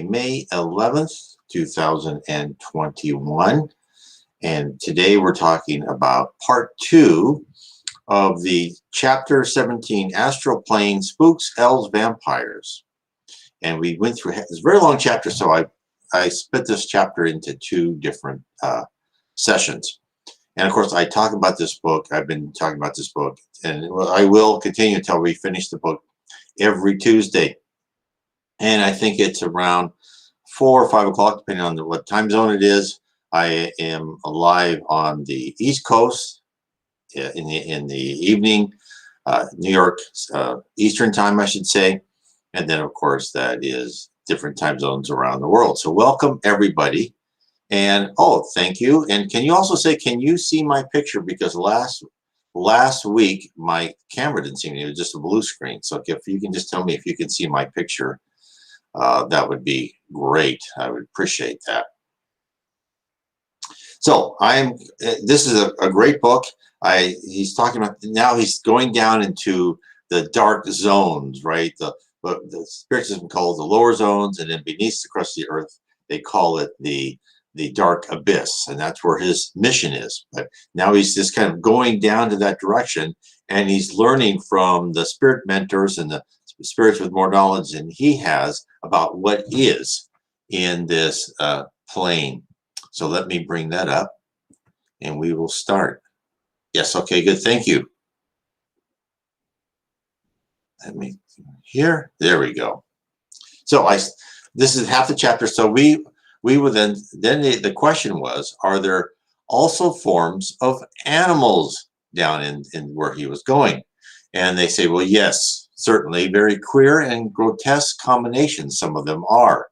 May 11th, 2021. And today we're talking about part 2 of the chapter 17, Astral Plane, Spooks, Elves, Vampires. And we went through this very long chapter, so I split this chapter into 2 different sessions. And of course, I talk about this book. I've been talking about this book, and I will continue until we finish the book every Tuesday. And I think it's around 4 or 5 o'clock, depending on what time zone it is. I am live on the East Coast in the evening, New York Eastern time, I should say. And then, of course, that is different time zones around the world. So welcome, everybody. And, oh, thank you. And can you also say, can you see my picture? Because last week, my camera didn't see me. It was just a blue screen. So if you can just tell me if you can see my picture, that would be great. I would appreciate that. So this is a great book. He's talking about, now he's going down into the dark zones, right? The Spiritism calls the lower zones, and then beneath the crust of the earth, they call it the dark abyss, and that's where his mission is. But now he's just kind of going down to that direction, and he's learning from the spirit mentors and the spirits with more knowledge than he has about what is in this plane. So let me bring that up, and we will start. Yes, okay, good, thank you. Let me here. There we go. So this is half the chapter. So we would then the question was, are there also forms of animals down in where he was going? And they say, well, yes, certainly, very queer and grotesque combinations. Some of them are.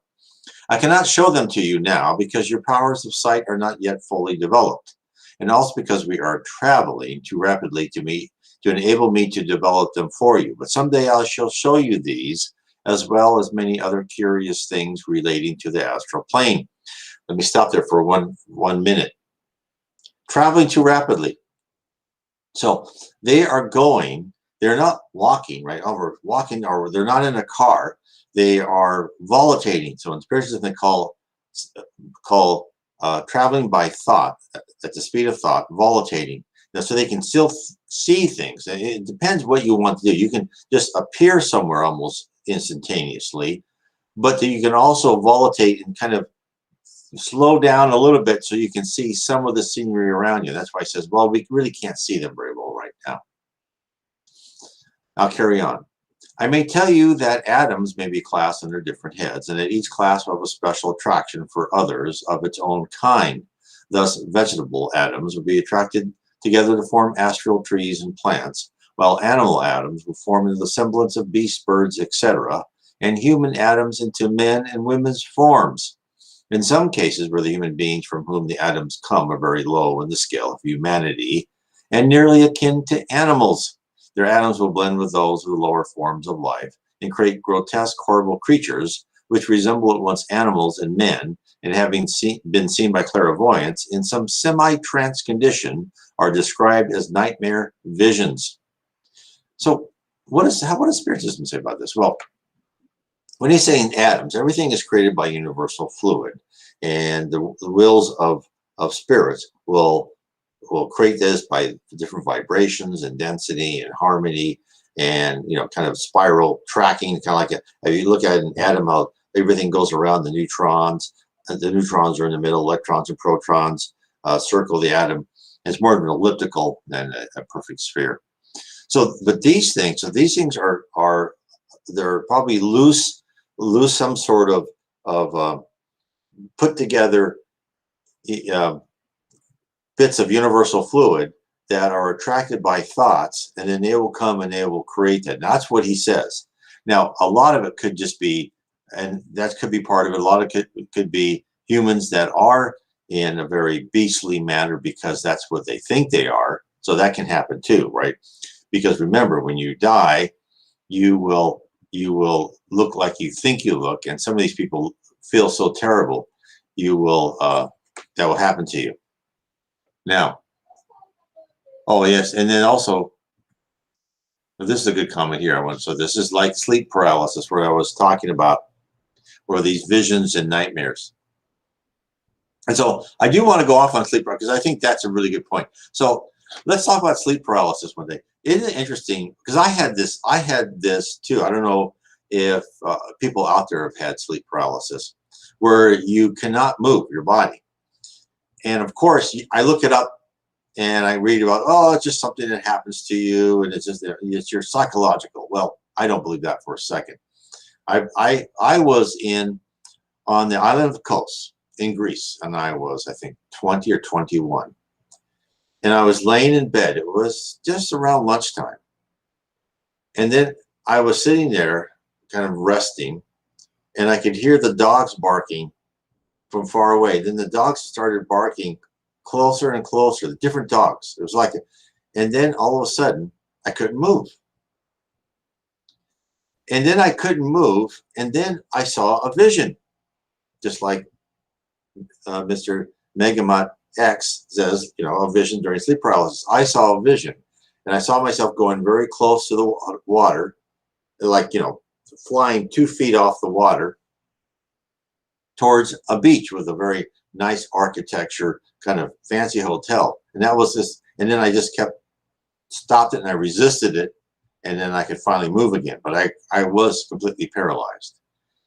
I cannot show them to you now because your powers of sight are not yet fully developed, and also because we are traveling too rapidly to enable me to develop them for you. But someday I shall show you these, as well as many other curious things relating to the astral plane. Let me stop there for one minute. Traveling too rapidly. So they are going, they're not walking, right? Or walking, or they're not in a car. They are volitating. So in Spiritism, they call traveling by thought, at the speed of thought, volitating. Now, so they can still see things. It depends what you want to do. You can just appear somewhere almost instantaneously, but you can also volitate and kind of slow down a little bit so you can see some of the scenery around you. That's why he says, well, we really can't see them very well right now. I'll carry on. I may tell you that atoms may be classed under different heads, and that each class will have a special attraction for others of its own kind. Thus, vegetable atoms will be attracted together to form astral trees and plants, while animal atoms will form into the semblance of beasts, birds, etc., and human atoms into men and women's forms. In some cases where the human beings from whom the atoms come are very low in the scale of humanity and nearly akin to animals, their atoms will blend with those of the lower forms of life and create grotesque, horrible creatures which resemble at once animals and men, and having been seen by clairvoyants in some semi-trance condition, are described as nightmare visions. So what does Spiritism say about this? Well, when he's saying atoms, everything is created by universal fluid, and the wills of spirits will create this by different vibrations and density and harmony, and kind of spiral tracking, kind of like if you look at an atom, everything goes around the neutrons. The neutrons are in the middle, electrons and protons circle the atom. It's more of an elliptical than a perfect sphere. So, but these things are they're probably loose, some sort of put together bits of universal fluid that are attracted by thoughts, and then they will come and they will create that. And that's what he says. Now, a lot of it could just be, and that could be part of it. A lot of it could be humans that are in a very beastly manner because that's what they think they are. So that can happen too, right? Because remember, when you die, you will look like you think you look, and some of these people feel so terrible, that will happen to you. Now, oh yes, and then also, this is a good comment here. So this is like sleep paralysis, where I was talking about or these visions and nightmares. And so I do want to go off on sleep paralysis because I think that's a really good point. So let's talk about sleep paralysis one day. Isn't it interesting? Because I had this too. I don't know if people out there have had sleep paralysis where you cannot move your body. And of course, I look it up and I read about, oh, it's just something that happens to you, and it's your psychological. Well, I don't believe that for a second. I was on the island of Kos in Greece, and I was, I think, 20 or 21. And I was laying in bed. It was just around lunchtime. And then I was sitting there kind of resting, and I could hear the dogs barking from far away. Then the dogs started barking closer and closer, the different dogs. It was like, and then all of a sudden, I couldn't move. And then I couldn't move, and then I saw a vision, just like Mr. Megamot X says, a vision during sleep paralysis. I saw a vision, and I saw myself going very close to the water, like, flying 2 feet off the water towards a beach with a very nice architecture, kind of fancy hotel. And that was this, and then I just stopped it, and I resisted it, and then I could finally move again. But I was completely paralyzed.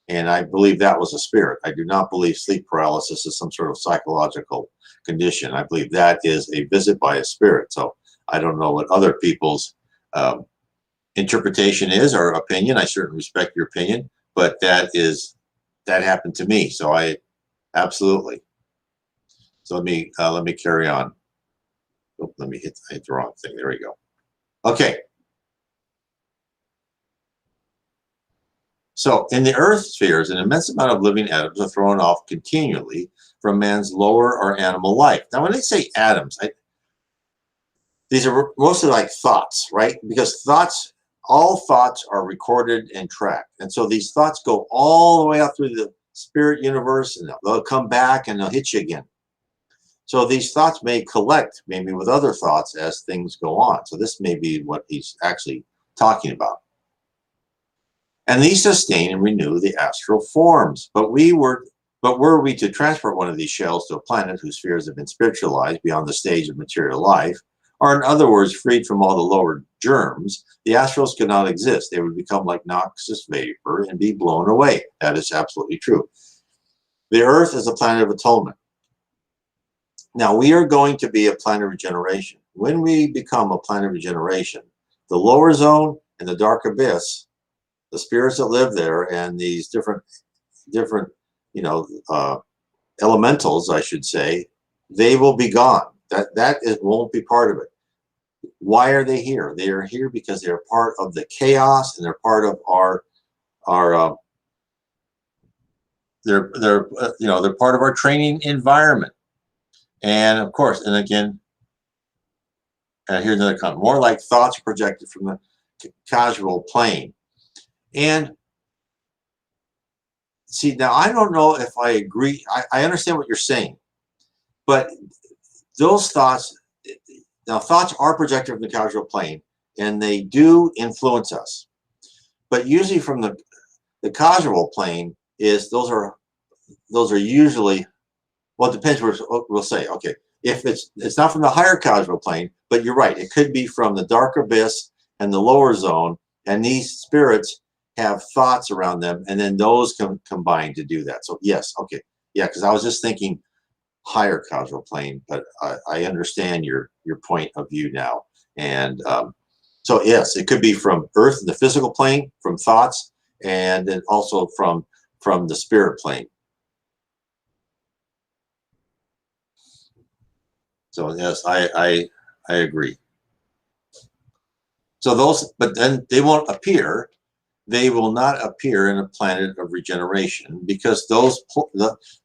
And I believe that was a spirit. I do not believe sleep paralysis is some sort of psychological condition. I believe that is a visit by a spirit. So I don't know what other people's interpretation is or opinion. I certainly respect your opinion, but that happened to me. So I absolutely. So let me carry on. Oh, let me hit the wrong thing. There we go. Okay. So in the earth spheres, an immense amount of living atoms are thrown off continually from man's lower or animal life. Now, when they say atoms, these are mostly like thoughts, right? Because all thoughts are recorded and tracked. And so these thoughts go all the way out through the spirit universe, and they'll come back and they'll hit you again. So these thoughts may collect maybe with other thoughts as things go on. So this may be what he's actually talking about. And these sustain and renew the astral forms. But were we to transport one of these shells to a planet whose spheres have been spiritualized beyond the stage of material life, or in other words, freed from all the lower germs, the astrals could not exist. They would become like noxious vapor and be blown away. That is absolutely true. The Earth is a planet of atonement. Now, we are going to be a planet of regeneration. When we become a planet of regeneration, the lower zone and the dark abyss, the spirits that live there, and these different elementals, I should say, they will be gone. Won't be part of it. Why are they here? They are here because they're part of the chaos, and they're part of they're part of our training environment. And of course, and again, here's another comment. More like thoughts projected from the causal plane. And see, now I don't know if I agree. I understand what you're saying, but those thoughts, now thoughts are projected from the causal plane, and they do influence us. But usually from the causal plane those are usually, well, it depends. We'll say, okay, if it's not from the higher causal plane, but you're right, it could be from the dark abyss and the lower zone, and these spirits have thoughts around them, and then those combine to do that. So yes, okay, yeah, because I was just thinking higher causal plane, but I understand your point of view now. And so yes, it could be from Earth, the physical plane, from thoughts, and then also from the spirit plane. So yes, I agree. So those, but then they won't appear. They will not appear in a planet of regeneration, because the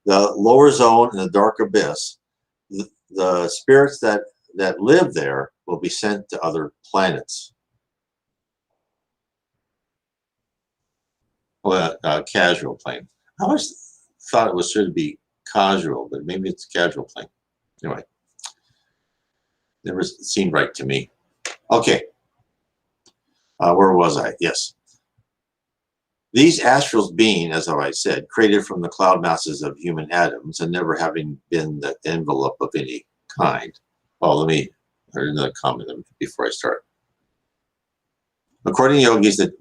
lower zone and the dark abyss, the spirits that live there will be sent to other planets. Well, casual plane. I always thought it was should be casual, but maybe it's casual plane. Anyway, never seemed right to me. Okay, where was I? Yes. These astrals being, as I said, created from the cloud masses of human atoms and never having been the envelope of any kind. Oh, let me, there's another comment before I start. According to yogis, that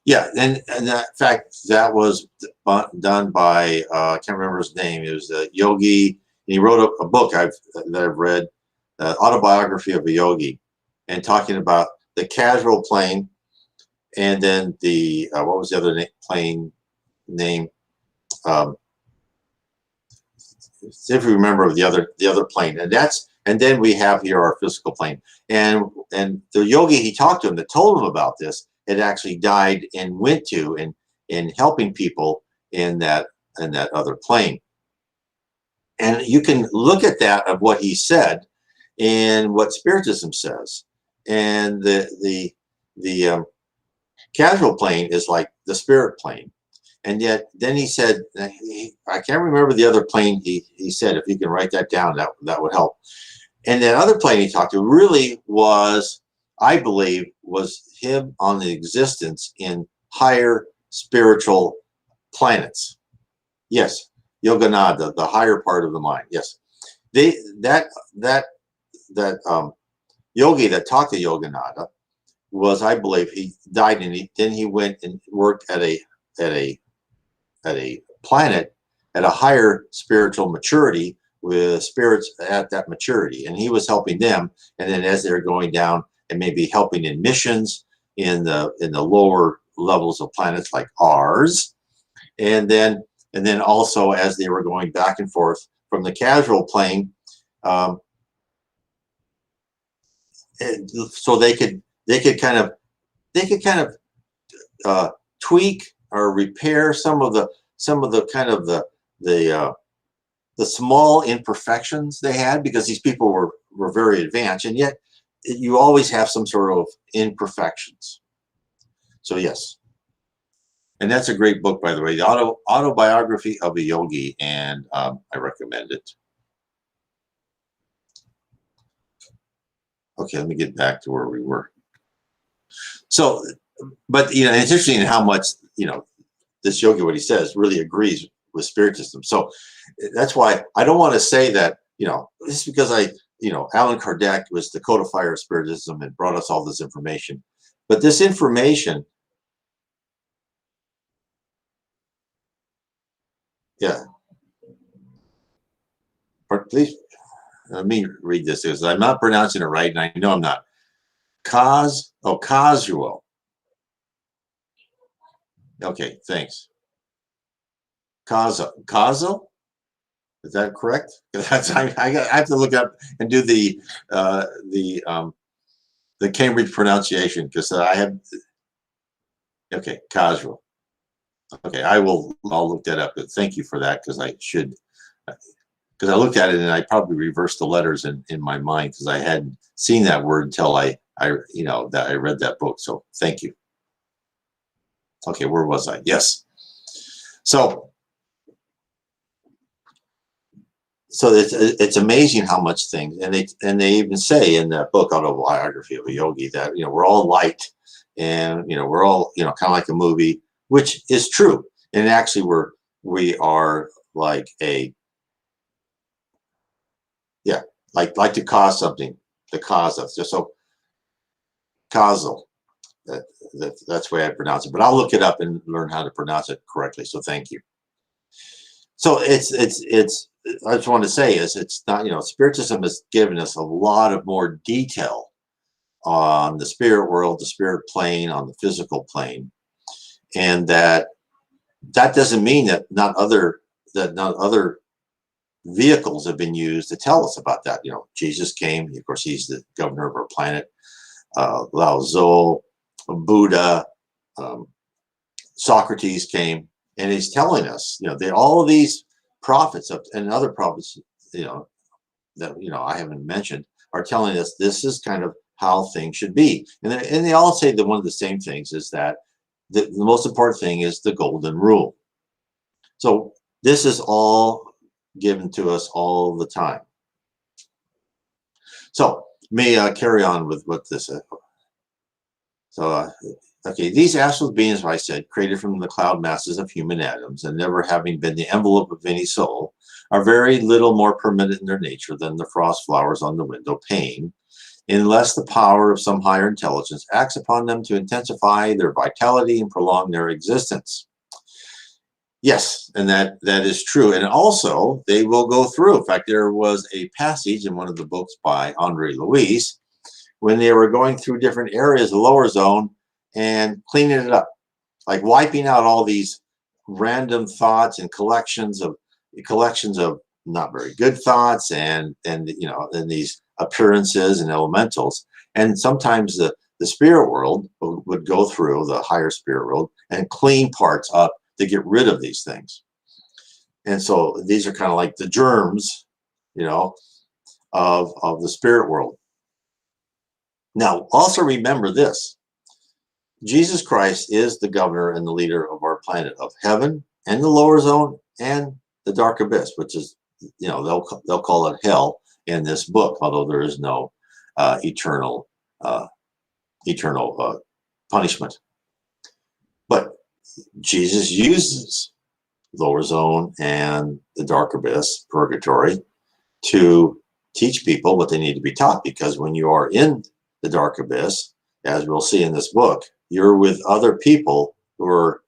yeah, and in fact, that was done by I can't remember his name. It was a yogi, and he wrote a book that I've read, autobiography of a yogi, and talking about the casual plane, and then the what was the other plane name? Um, if you remember the other plane, and then we have here our physical plane, and the yogi he talked to him that told him about this had actually died and went to in helping people in that other plane. And you can look at that of what he said and what Spiritism says, and the casual plane is like the spirit plane. And yet, then he said, I can't remember the other plane he said, if you can write that down, that would help. And that other plane he talked to really was, I believe, was him on the existence in higher spiritual planets. Yes, Yogananda, the higher part of the mind. Yes, that yogi that talked to Yogananda was, I believe, he died, and then he went and worked at a planet at a higher spiritual maturity with spirits at that maturity, and he was helping them. And then as they're going down and maybe helping in missions in the lower levels of planets like ours, and then also as they were going back and forth from the casual plane, so they could kind of tweak or repair some of the kind of the small imperfections they had, because these people were very advanced, and yet you always have some sort of imperfections. So yes, and that's a great book, by the way, the autobiography of a yogi, and I recommend it. Okay, let me get back to where we were. So, but it's interesting how much this yogi, what he says, really agrees with Spiritism. So that's why I don't want to say that, this is because Allan Kardec was the codifier of Spiritism and brought us all this information. But this information, yeah. Please, let me read this, because I'm not pronouncing it right, and I know I'm not. Casual. Okay, thanks. Causal? Is that correct? That's I have to look up and do the Cambridge pronunciation, because I have. Okay, casual. Okay, I'll look that up. But thank you for that, because I should. Because I looked at it and I probably reversed the letters in my mind, because I hadn't seen that word until I read that book. So thank you. Okay, where was I? Yes. So it's amazing how much things, and they even say in that book, Autobiography of a Yogi, that we're all light, and we're all kind of like a movie, which is true. And actually we are like like to cause something, the cause of, just so causal. That's the way I pronounce it, but I'll look it up and learn how to pronounce it correctly. So thank you. So it's I just want to say is, it's not, Spiritism has given us a lot of more detail on the spirit world, the spirit plane, on the physical plane, and that doesn't mean that not other vehicles have been used to tell us about that. Jesus came, of course, he's the governor of our planet. Lao Tzu, Buddha, Socrates came, and he's telling us, all of these prophets and other prophets, that I haven't mentioned, are telling us this is kind of how things should be. And they all say that one of the same things is that the most important thing is the golden rule. So this is all given to us all the time. So may I carry on with what this So, okay, these astral beings, as I said, created from the cloud masses of human atoms and never having been the envelope of any soul, are very little more permanent in their nature than the frost flowers on the window pane, unless the power of some higher intelligence acts upon them to intensify their vitality and prolong their existence. Yes, and that is true. And also, they will go through. In fact, there was a passage in one of the books by Andre Luis when they were going through different areas of the lower zone and cleaning it up, like wiping out all these random thoughts and collections of not very good thoughts and these appearances and elementals. And sometimes the spirit world would go through the higher spirit world and clean parts up to get rid of these things. And so these are kind of like the germs, of the spirit world. Now, also remember this. Jesus Christ is the governor and the leader of our planet, of heaven and the lower zone and the dark abyss, which is, they'll call it hell in this book, although there is no eternal punishment. But Jesus uses lower zone and the dark abyss, purgatory, to teach people what they need to be taught, because when you are in the dark abyss, as we'll see in this book, you're with other people who are,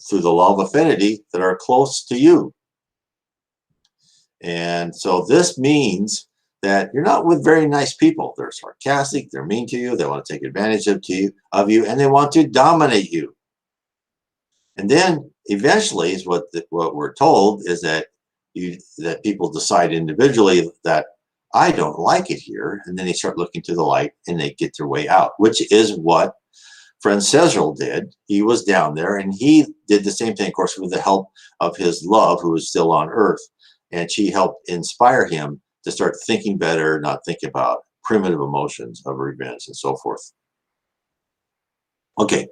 through the law of affinity, that are close to you. And so this means that you're not with very nice people. They're sarcastic, they're mean to you, they want to take advantage of you, and they want to dominate you. And then eventually, is what we're told, is that people decide individually that I don't like it here, and then they start looking to the light and they get their way out, which is what Franchezzo did. He was down there and he did the same thing, of course, with the help of his love, who is still on Earth, and she helped inspire him to start thinking better, not think about primitive emotions of revenge and so forth. Okay.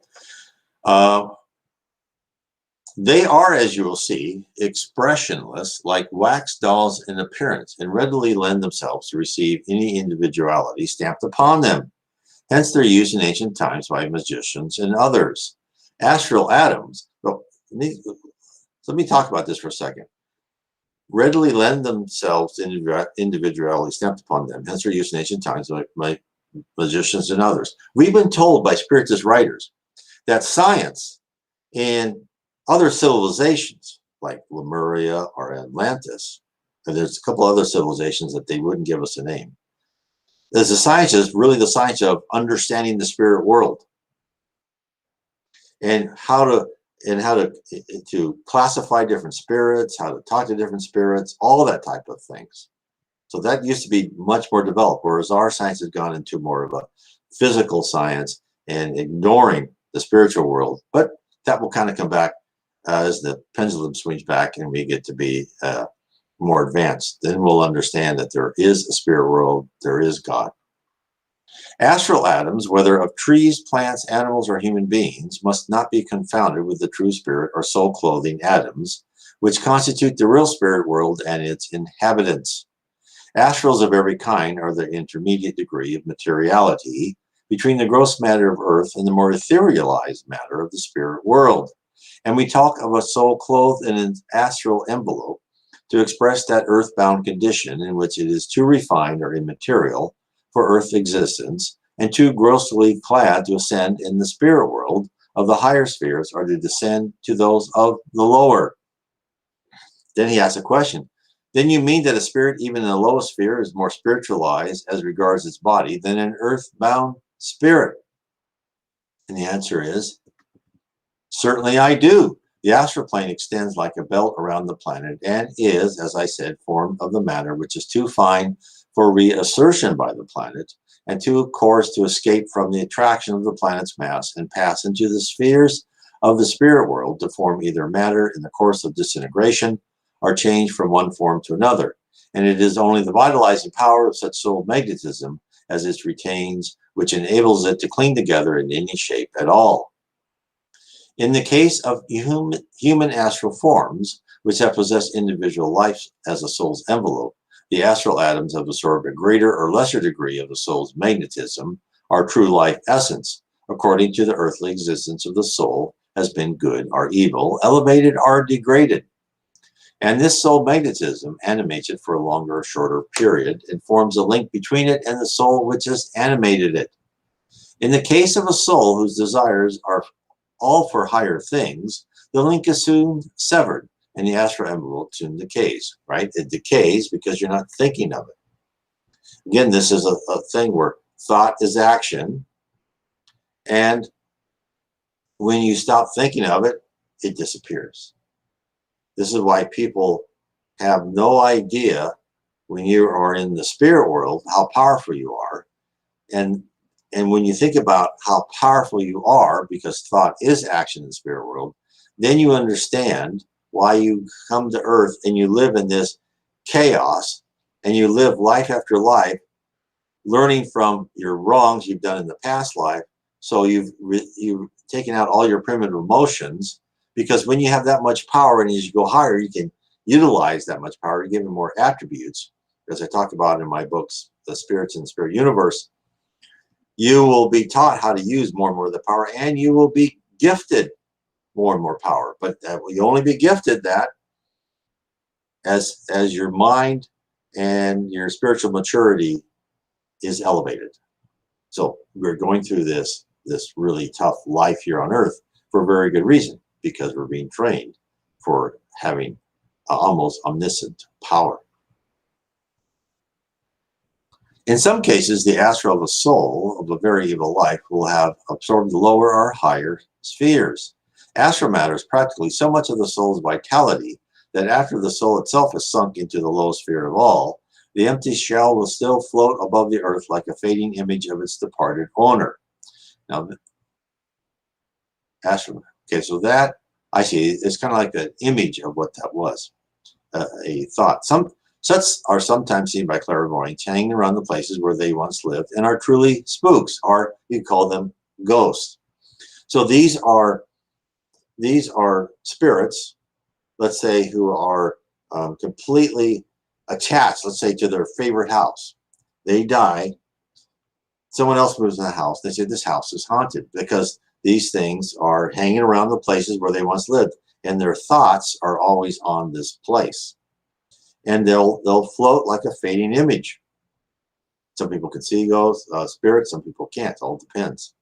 They are, as you will see, expressionless, like wax dolls in appearance, and readily lend themselves to receive any individuality stamped upon them. Hence their use in ancient times by magicians and others. Astral atoms, let me talk about this for a second. Readily lend themselves to individuality stamped upon them. Hence their use in ancient times by magicians and others. We've been told by Spiritist writers that science and other civilizations like Lemuria or Atlantis, and there's a couple other civilizations that they wouldn't give us a name. As a science is really the science of understanding the spirit world and how to classify different spirits, how to talk to different spirits, all that type of things. So that used to be much more developed, whereas our science has gone into more of a physical science and ignoring the spiritual world. But that will kind of come back as the pendulum swings back and we get to be more advanced. Then we'll understand that there is a spirit world, there is God. Astral atoms, whether of trees, plants, animals, or human beings, must not be confounded with the true spirit or soul-clothing atoms, which constitute the real spirit world and its inhabitants. Astrals of every kind are the intermediate degree of materiality between the gross matter of earth and the more etherealized matter of the spirit world. And we talk of a soul clothed in an astral envelope to express that earthbound condition in which it is too refined or immaterial for earth existence and too grossly clad to ascend in the spirit world of the higher spheres or to descend to those of the lower. Then he asks a question. Then you mean that a spirit, even in the lowest sphere, is more spiritualized as regards its body than an earthbound spirit? And the answer is, certainly I do. The astral plane extends like a belt around the planet and is, as I said, formed of the matter which is too fine for reassertion by the planet and too coarse to escape from the attraction of the planet's mass and pass into the spheres of the spirit world to form either matter in the course of disintegration or change from one form to another. And it is only the vitalizing power of such soul magnetism as it retains which enables it to cling together in any shape at all. In the case of human astral forms, which have possessed individual life as a soul's envelope, the astral atoms have absorbed a greater or lesser degree of the soul's magnetism, our true life essence, according to the earthly existence of the soul, has been good or evil, elevated or degraded. And this soul magnetism animates it for a longer or shorter period and forms a link between it and the soul which has animated it. In the case of a soul whose desires are all for higher things, the link is soon severed and the astral envelope soon decays, right? It decays because you're not thinking of it. Again, this is a thing where thought is action, and when you stop thinking of it, it disappears. This is why people have no idea when you are in the spirit world how powerful you are. And when you think about how powerful you are, because thought is action in the spirit world, then you understand why you come to earth and you live in this chaos and you live life after life, learning from your wrongs you've done in the past life. So you've taken out all your primitive emotions, because when you have that much power and as you go higher, you can utilize that much power to give them more attributes. As I talk about in my books, The Spirits in the Spirit Universe, you will be taught how to use more and more of the power, and you will be gifted more and more power. But you only be gifted that as your mind and your spiritual maturity is elevated. So we're going through this really tough life here on earth for a very good reason, because we're being trained for having almost omniscient power. In some cases, the astral of a soul of a very evil life will have absorbed the lower or higher spheres. Astral matter is practically so much of the soul's vitality that after the soul itself is sunk into the lowest sphere of all, the empty shell will still float above the earth like a fading image of its departed owner. Now, astral, okay, so that, I see, it's kind of like an image of what that was, a thought. Such are sometimes seen by clairvoyants hanging around the places where they once lived and are truly spooks, or you call them ghosts. So these are spirits, let's say, who are completely attached, let's say, to their favorite house. They die, someone else moves in the house. They say this house is haunted because these things are hanging around the places where they once lived, and their thoughts are always on this place. And they'll float like a fading image. Some people can see ghosts, spirits, some people can't. It all depends.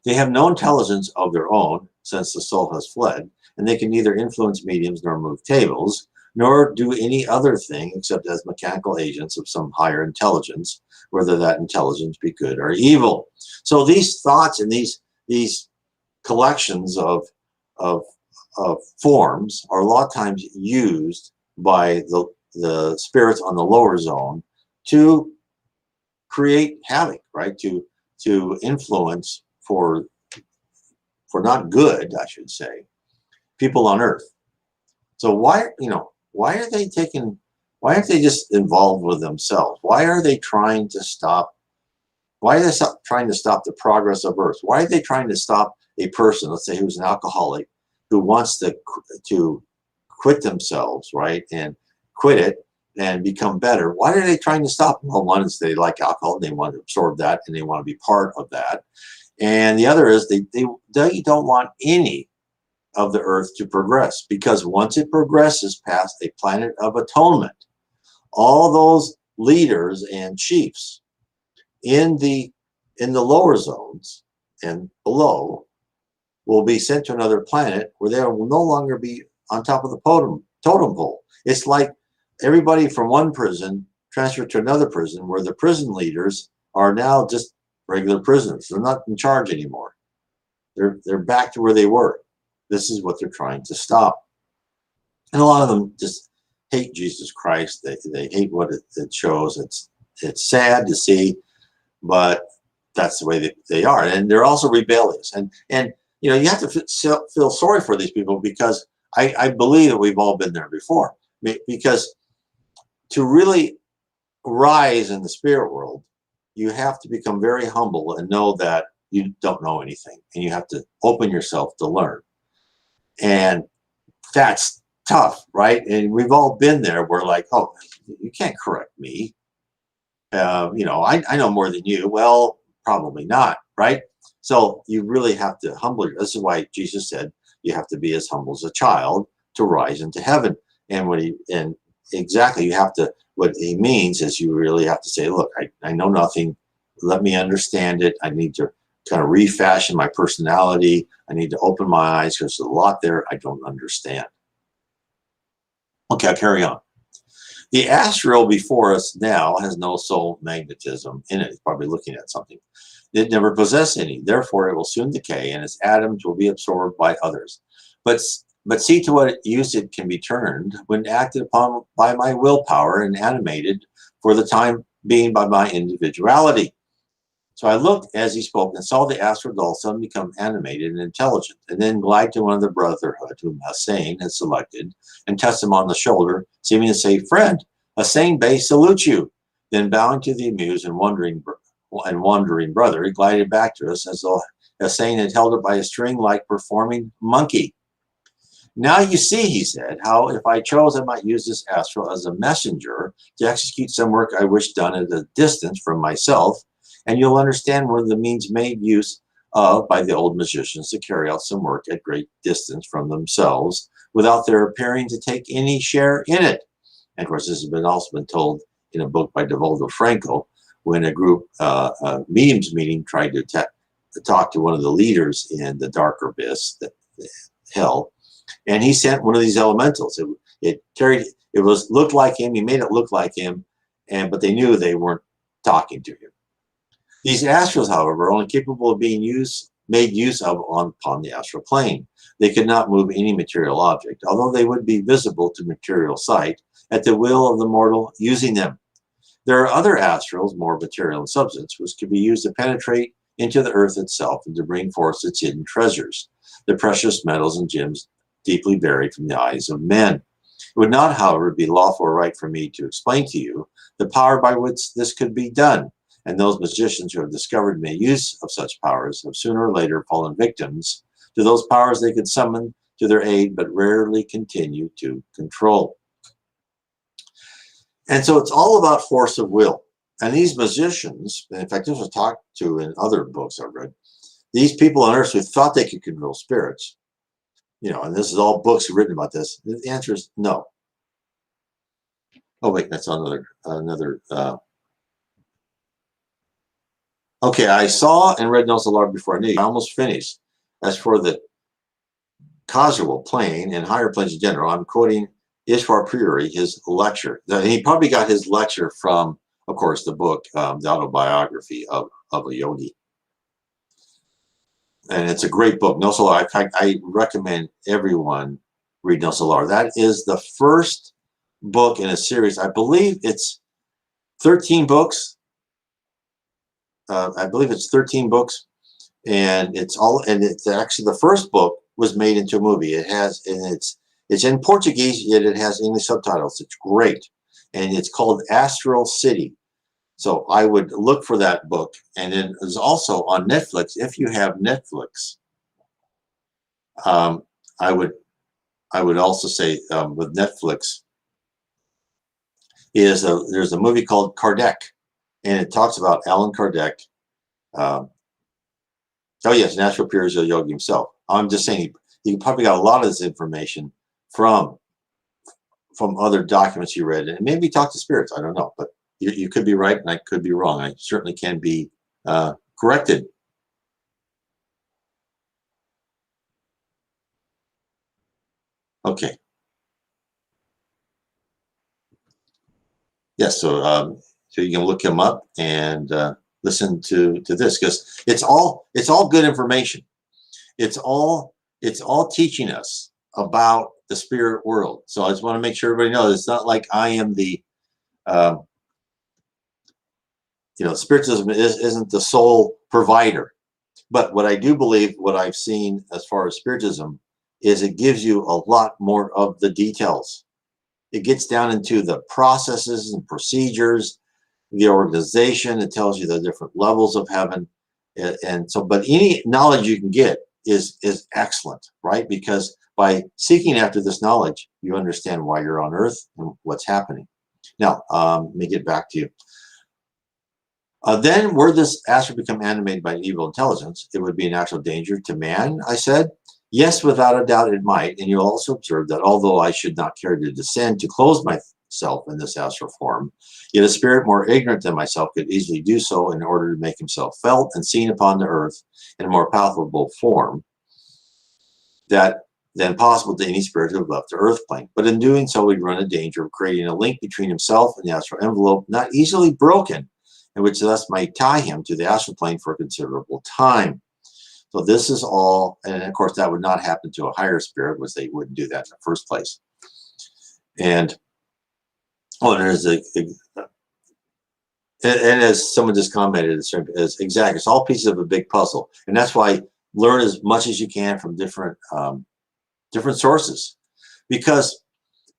They have no intelligence of their own, since the soul has fled, and they can neither influence mediums nor move tables, nor do any other thing except as mechanical agents of some higher intelligence, whether that intelligence be good or evil. So these thoughts and these collections of forms are a lot of times used by the spirits on the lower zone to create havoc, right? To influence for not good, I should say, people on earth. So why are they taking, why aren't they just involved with themselves? Why are they trying to stop, why are they trying to stop the progress of earth? Why are they trying to stop a person, let's say, who's an alcoholic, who wants to quit themselves, right, and quit it and become better? Why are they trying to stop them? Well, one is they like alcohol, and they want to absorb that, and they want to be part of that. And the other is they don't want any of the earth to progress, because once it progresses past a planet of atonement, all those leaders and chiefs in the lower zones and below will be sent to another planet where they will no longer be on top of the totem pole. It's like everybody from one prison transferred to another prison, where the prison leaders are now just regular prisoners. They're not in charge anymore. They're back to where they were. This is what they're trying to stop. And a lot of them just hate Jesus Christ. They hate what it shows. It's sad to see, but that's the way they are. And they're also rebellious. And you have to feel sorry for these people, because I believe that we've all been there before. Because to really rise in the spirit world, you have to become very humble and know that you don't know anything, and you have to open yourself to learn. And that's tough, right? And we've all been there. We're like, oh, you can't correct me. I know more than you. Well, probably not. right? So you really have to humble yourself. This is why Jesus said you have to be as humble as a child to rise into heaven. And exactly, you have to, what he means is you really have to say, look, I know nothing. Let me understand it. I need to kind of refashion my personality. I need to open my eyes because there's a lot there I don't understand. Okay, I'll carry on. The astral before us now has no soul magnetism in it. It's probably looking at something. It never possessed any. Therefore, it will soon decay, and its atoms will be absorbed by others. But see to what use it can be turned when acted upon by my willpower and animated for the time being by my individuality. So I looked as he spoke and saw the astral doll suddenly become animated and intelligent, and then glide to one of the brotherhood whom Hussein had selected, and touched him on the shoulder, seeming to say, "Friend, Hussein Bey salutes you." Then bowing to the amused and wondering brother, he glided back to us as though Hussein had held it by a string like performing monkey. Now you see, he said, how if I chose, I might use this astral as a messenger to execute some work I wish done at a distance from myself, and you'll understand one of the means made use of by the old magicians to carry out some work at great distance from themselves without their appearing to take any share in it. And of course, this has also been told in a book by Devoldo Franco when a group, mediums meeting, tried to talk to one of the leaders in the dark abyss, the hell, and he sent one of these elementals. It looked like him. He made it look like him, but they knew they weren't talking to him. These astrals, however, are only capable of being made use of upon the astral plane. They could not move any material object, although they would be visible to material sight at the will of the mortal using them. There are other astrals, more material in substance, which could be used to penetrate into the earth itself and to bring forth its hidden treasures, the precious metals and gems deeply buried from the eyes of men. It would not, however, be lawful or right for me to explain to you the power by which this could be done, and those magicians who have discovered and made use of such powers have sooner or later fallen victims to those powers they could summon to their aid, but rarely continue to control. And so it's all about force of will. And these magicians, and in fact, this was talked to in other books I've read, these people on earth who thought they could control spirits, and this is all books written about this. The answer is no. Oh wait, that's another. Okay, I saw and read Notes of Lord before I knew. I almost finished. As for the causal plane and higher planes in general, I'm quoting Ishwar Puri, his lecture. He probably got his lecture from, of course, the book, the autobiography of a yogi. And it's a great book. No Solar. I recommend everyone read No Solar. That is the first book in a series. I believe it's 13 books. I believe it's 13 books, and it's actually the first book was made into a movie. It's in Portuguese, yet it has English subtitles. It's great, and it's called Astral City. So I would look for that book, and then it's also on Netflix. If you have Netflix, I would also say with Netflix there's a movie called Kardec, and it talks about Allan Kardec. Oh yes, Natural Pure Yogi himself. I'm just saying he probably got a lot of this information from other documents you read, and maybe talk to spirits. I don't know, but you could be right and I could be wrong. I certainly can be corrected. Okay. Yes. So you can look him up and listen to this, because it's all good information. It's all teaching us about the spirit world. So I just want to make sure everybody knows it's not like I am the Spiritism isn't the sole provider. But what I do believe, what I've seen as far as Spiritism, is it gives you a lot more of the details. It gets down into the processes and procedures, the organization. It tells you the different levels of heaven. And so, but any knowledge you can get is excellent, right? Because by seeking after this knowledge, you understand why you're on earth and what's happening. Now, let me get back to you. Then, were this astral become animated by an evil intelligence, it would be an actual danger to man, I said. Yes, without a doubt it might, and you'll also observe that although I should not care to descend to close myself in this astral form, yet a spirit more ignorant than myself could easily do so in order to make himself felt and seen upon the earth in a more palpable form than possible to any spirit who have left the earth plane. But in doing so, we'd run a danger of creating a link between himself and the astral envelope not easily broken, and which thus might tie him to the astral plane for a considerable time. So this is all, and of course that would not happen to a higher spirit, which they wouldn't do that in the first place. And there's and as someone just commented, it's exactly, it's all pieces of a big puzzle, and that's why learn as much as you can from different sources, because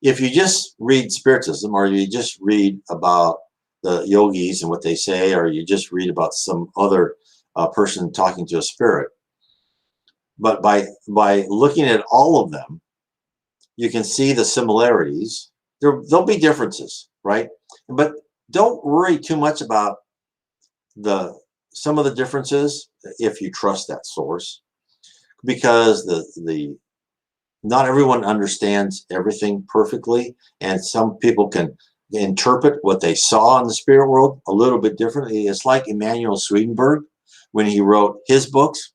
if you just read Spiritism or you just read about the yogis and what they say, or you just read about some other person talking to a spirit, but by looking at all of them, you can see the similarities. There'll be differences, right? But don't worry too much about some of the differences if you trust that source, because not everyone understands everything perfectly, and some people can interpret what they saw in the spirit world a little bit differently. It's like Emanuel Swedenborg when he wrote his books,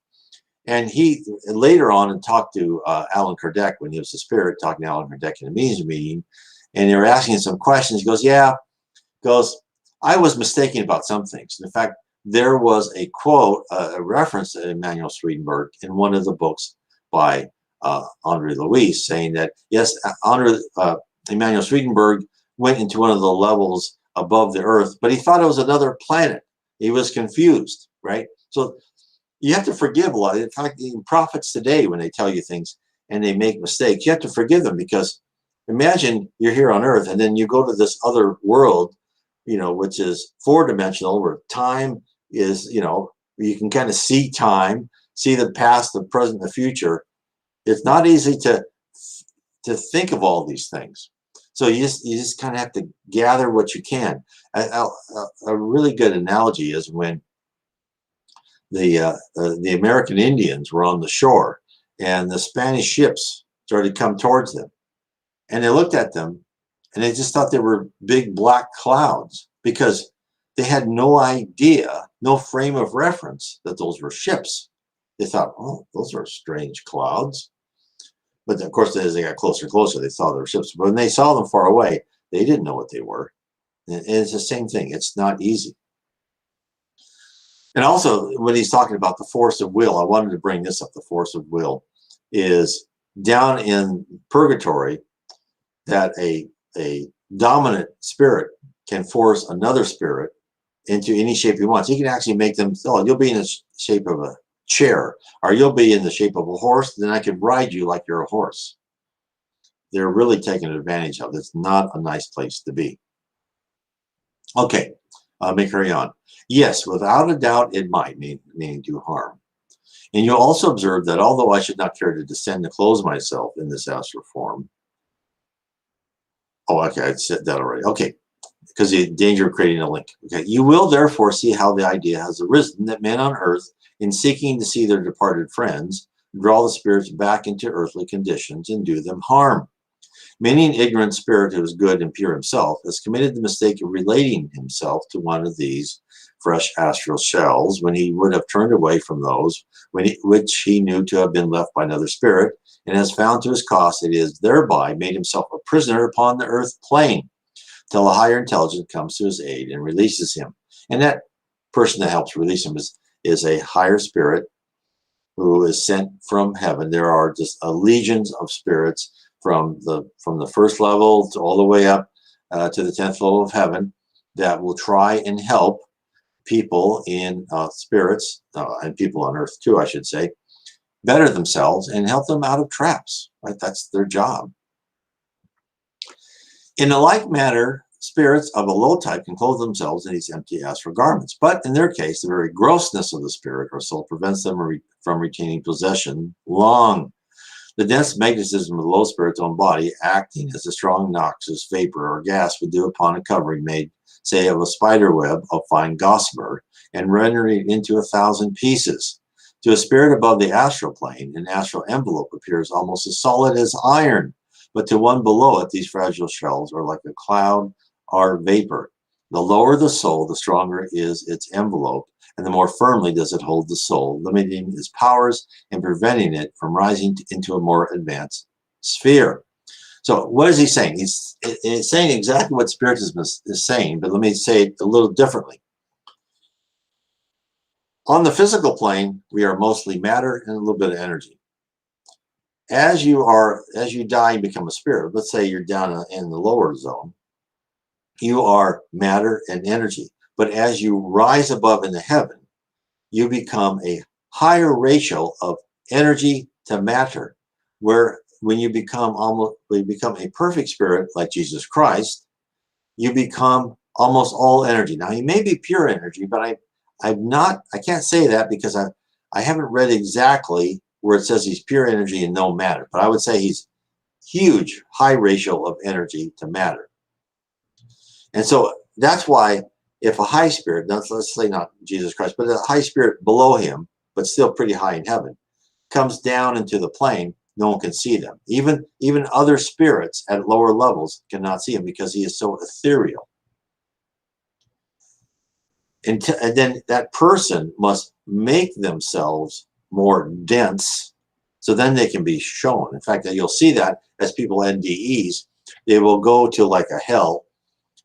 and he later on talked to Allan Kardec when he was a spirit, talking to Allan Kardec in a meeting, and they were asking him some questions. He goes, I was mistaken about some things. In fact, there was a quote, a reference to Emanuel Swedenborg in one of the books by Andre Louis, saying that, yes, Emanuel Swedenborg went into one of the levels above the earth, but he thought it was another planet. He was confused, right? So you have to forgive a lot. In fact, even prophets today, when they tell you things and they make mistakes, you have to forgive them, because imagine you're here on earth and then you go to this other world, which is four-dimensional, where time is, you can kind of see time, see the past, the present, the future. It's not easy to think of all these things. So you just kind of have to gather what you can. A really good analogy is when the American Indians were on the shore, and the Spanish ships started to come towards them, and they looked at them, and they just thought they were big black clouds, because they had no idea, no frame of reference that those were ships. They thought, oh, those are strange clouds. But of course, as they got closer and closer, they saw their ships. But when they saw them far away, they didn't know what they were. And it's the same thing. It's not easy. And also, when he's talking about the force of will, I wanted to bring this up. The force of will is down in purgatory, that a dominant spirit can force another spirit into any shape he wants. He can actually make them, you'll be in the shape of a chair, or you'll be in the shape of a horse, then I can ride you like you're a horse. They're really taking advantage of it. It's not a nice place to be. Okay, let me carry on. Yes, without a doubt, it might, meaning do harm. And you'll also observe that although I should not care to descend to close myself in this astral form. Oh, okay, I said that already. Okay, because the danger of creating a link. Okay, you will therefore see how the idea has arisen that men on earth, in seeking to see their departed friends, draw the spirits back into earthly conditions and do them harm. Many an ignorant spirit who is good and pure himself has committed the mistake of relating himself to one of these fresh astral shells, when he would have turned away from those which he knew to have been left by another spirit, and has found to his cost that he has thereby made himself a prisoner upon the earth plane, till a higher intelligence comes to his aid and releases him. And that person that helps release him is a higher spirit who is sent from heaven. There are just legions of spirits from the first level to all the way up to the 10th level of heaven that will try and help people in spirits and people on earth too, I should say, better themselves and help them out of traps. Right? That's their job. In a like manner, spirits of a low type can clothe themselves in these empty astral garments, but in their case, the very grossness of the spirit or soul prevents them from retaining possession long. The dense magnetism of the low spirit's own body, acting as a strong noxious vapor or gas would do upon a covering made say of a spider web of fine gossamer, and render it into 1,000 pieces. To a spirit above the astral plane, an astral envelope appears almost as solid as iron, but to one below it, these fragile shells are like a cloud or vapor. The lower the soul, the stronger is its envelope, and the more firmly does it hold the soul, limiting its powers and preventing it from rising into a more advanced sphere. So what is he saying? He's saying exactly what Spiritism is saying, but let me say it a little differently. On the physical plane, we are mostly matter and a little bit of energy. As you die and become a spirit, let's say you're down in the lower zone, you are matter and energy. But as you rise above into heaven, you become a higher ratio of energy to matter, where when you become a perfect spirit like Jesus Christ, you become almost all energy. Now, he may be pure energy, but I can't say that because I haven't read exactly where it says he's pure energy and no matter, but I would say he's huge, high ratio of energy to matter. And so that's why if a high spirit, let's say not Jesus Christ, but a high spirit below him, but still pretty high in heaven, comes down into the plane, no one can see them. Even other spirits at lower levels cannot see him because he is so ethereal. And then that person must make themselves more dense so then they can be shown. In fact, you'll see that as people NDEs, they will go to like a hell,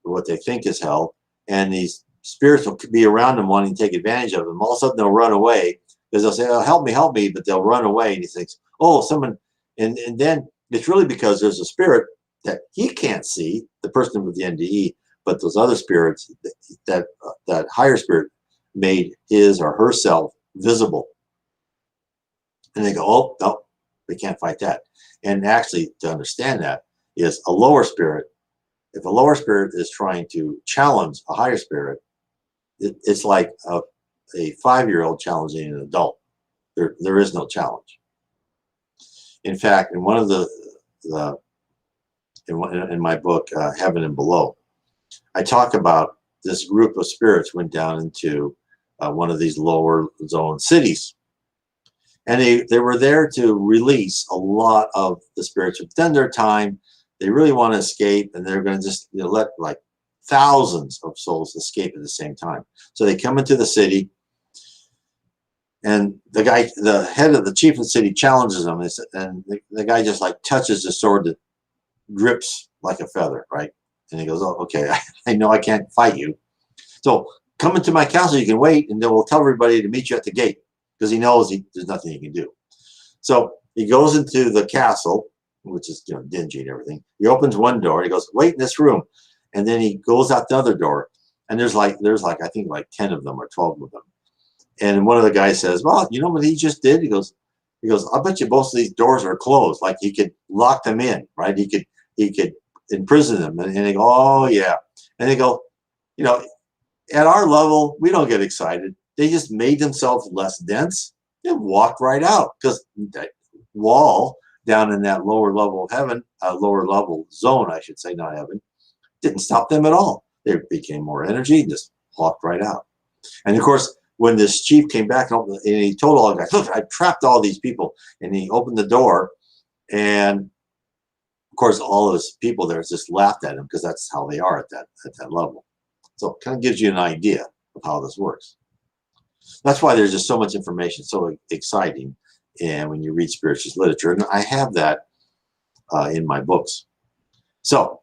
or what they think is hell, and these spirits will be around them wanting to take advantage of them. All of a sudden they'll run away because they'll say, oh, help me, but they'll run away. And he thinks, oh, someone, and then it's really because there's a spirit that he can't see, the person with the NDE, but those other spirits, that higher spirit made his or herself visible. And they go, oh, no, we can't fight that. And actually, to understand that is a lower spirit. If a lower spirit is trying to challenge a higher spirit, it's like a 5-year-old challenging an adult. There is no challenge. In fact, in one of in my book, Heaven and Below, I talk about this group of spirits went down into one of these lower zone cities. And they were there to release a lot of the spirits who've done their time. They really want to escape, and they're going to just let like thousands of souls escape at the same time. So they come into the city, and the head of the chief of the city challenges them, and the guy just like touches the sword that drips like a feather, right? And he goes, oh, okay, I know I can't fight you. So come into my castle, you can wait, and then we'll tell everybody to meet you at the gate, because he knows there's nothing he can do. So he goes into the castle, which is dingy and everything. He opens one door, he goes, wait in this room. And then he goes out the other door, and there's like I think like 10 of them or 12 of them. And one of the guys says, well, you know what he just did? He goes, I bet you most of these doors are closed. Like he could lock them in, right? He could imprison them. And they go, oh yeah. And they go, at our level, we don't get excited. They just made themselves less dense and walked right out, because that wall down in that lower level of heaven, lower level zone, I should say, not heaven, didn't stop them at all. They became more energy and just walked right out. And of course, when this chief came back and he told all the guys, look, I trapped all these people. And he opened the door, and of course, all of his people there just laughed at him, because that's how they are at that level. So it kind of gives you an idea of how this works. That's why there's just so much information, so exciting, and when you read spiritualist literature, and I have that in my books. So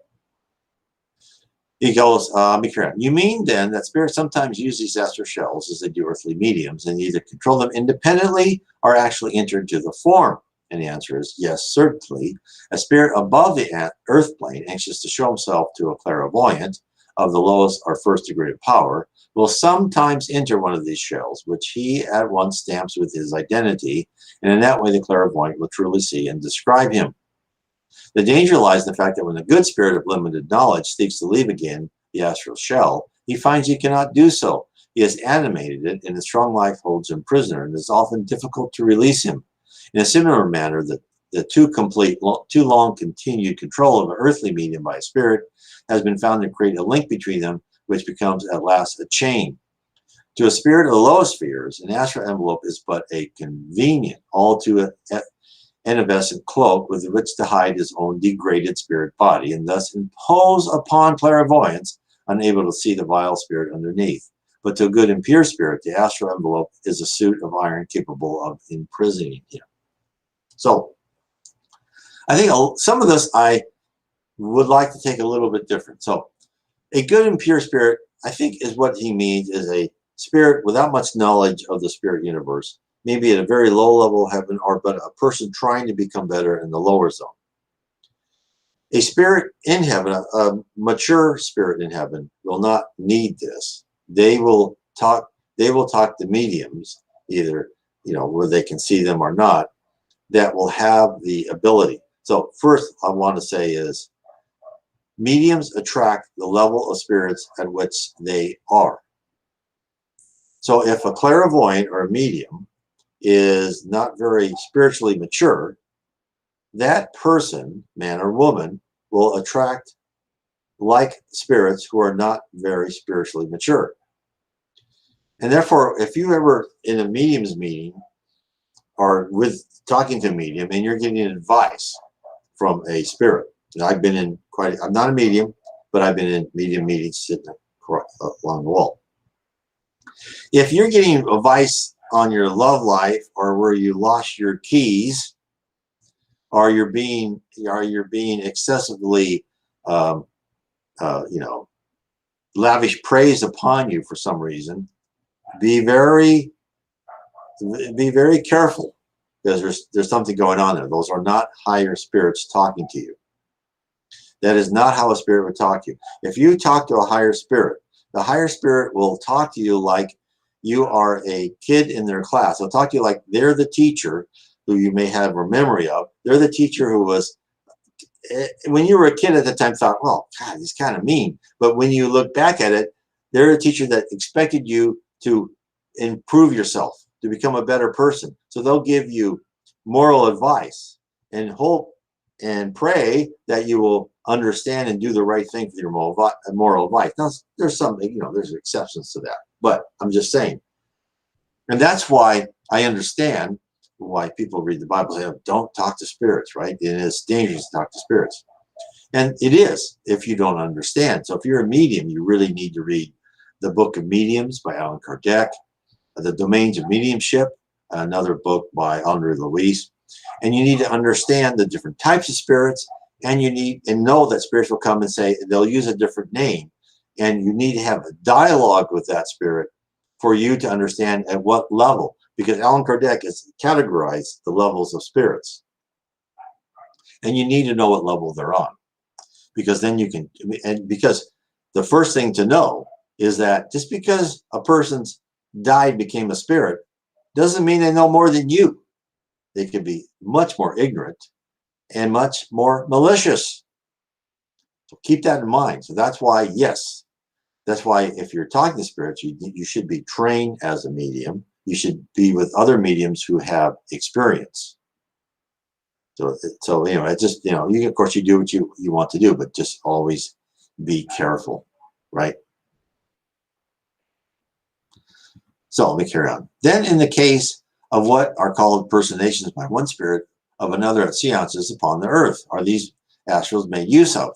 he goes, be careful. You mean then that spirits sometimes use these astral shells as they do earthly mediums, and either control them independently or actually enter into the form? And the answer is yes, certainly. A spirit above the earth plane, anxious to show himself to a clairvoyant of the lowest or first degree of power, will sometimes enter one of these shells, which he at once stamps with his identity, and in that way the clairvoyant will truly see and describe him. The danger lies in the fact that when a good spirit of limited knowledge seeks to leave again the astral shell, he finds he cannot do so. He has animated it, and his strong life holds him prisoner, and it is often difficult to release him. In a similar manner, the too long continued control of an earthly medium by a spirit has been found to create a link between them which becomes at last a chain. To a spirit of the lowest spheres, an astral envelope is but a convenient, all too evanescent cloak with which to hide his own degraded spirit body, and thus impose upon clairvoyance, unable to see the vile spirit underneath. But to a good and pure spirit, the astral envelope is a suit of iron capable of imprisoning him. So, I think some of this I would like to take a little bit different. So, a good and pure spirit, I think, is what he means is a spirit without much knowledge of the spirit universe, maybe at a very low level of heaven, or but a person trying to become better in the lower zone. A spirit in heaven, a mature spirit in heaven, will not need this. They will talk to mediums, either where they can see them or not, that will have the ability. So first I want to say is mediums attract the level of spirits at which they are. So if a clairvoyant or a medium is not very spiritually mature, that person, man or woman, will attract like spirits who are not very spiritually mature. And therefore, if you ever in a medium's meeting or with talking to a medium and you're getting advice from a spirit, I've been in I'm not a medium, but I've been in medium meetings sitting along the wall. If you're getting advice on your love life or where you lost your keys, or you're being excessively lavish praise upon you for some reason, be very careful, because there's something going on there. Those are not higher spirits talking to you. That is not how a spirit would talk to you. If you talk to a higher spirit, the higher spirit will talk to you like you are a kid in their class. They'll talk to you like they're the teacher who you may have a memory of. They're the teacher who was, when you were a kid at the time, thought, well, God, he's kind of mean. But when you look back at it, they're a teacher that expected you to improve yourself, to become a better person. So they'll give you moral advice and hope and pray that you will understand and do the right thing for your moral advice. Now, there's something, there's exceptions to that. But I'm just saying. And that's why I understand why people read the Bible and say, don't talk to spirits, right? It is dangerous to talk to spirits. And it is if you don't understand. So if you're a medium, you really need to read the Book of Mediums by Allan Kardec, The Domains of Mediumship, another book by Andre Louis. And you need to understand the different types of spirits, and you need and know that spirits will come and say, they'll use a different name. And you need to have a dialogue with that spirit for you to understand at what level, because Allan Kardec has categorized the levels of spirits. And you need to know what level they're on, because then you can, and because the first thing to know is that just because a person's died, became a spirit, doesn't mean they know more than you. They could be much more ignorant and much more malicious. So keep that in mind. So that's why, yes, that's why if you're talking to spirits, you should be trained as a medium. You should be with other mediums who have experience. So it's just, of course you do what you want to do, but just always be careful, right? So let me carry on. Then in the case of what are called impersonations by one spirit of another at seances upon the earth, are these astrals made use of?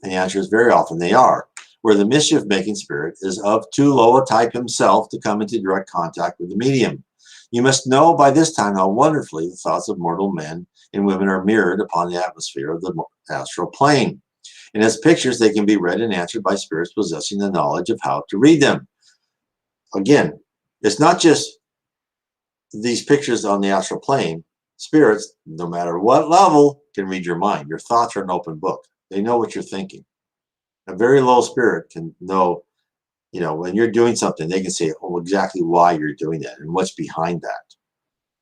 And the answer is very often they are, where the mischief-making spirit is of too low a type himself to come into direct contact with the medium. You must know by this time how wonderfully the thoughts of mortal men and women are mirrored upon the atmosphere of the astral plane. And as pictures, they can be read and answered by spirits possessing the knowledge of how to read them. Again, it's not just these pictures on the astral plane. Spirits, no matter what level, can read your mind. Your thoughts are an open book. They know what you're thinking. A very low spirit can know, when you're doing something, they can say, exactly why you're doing that and what's behind that.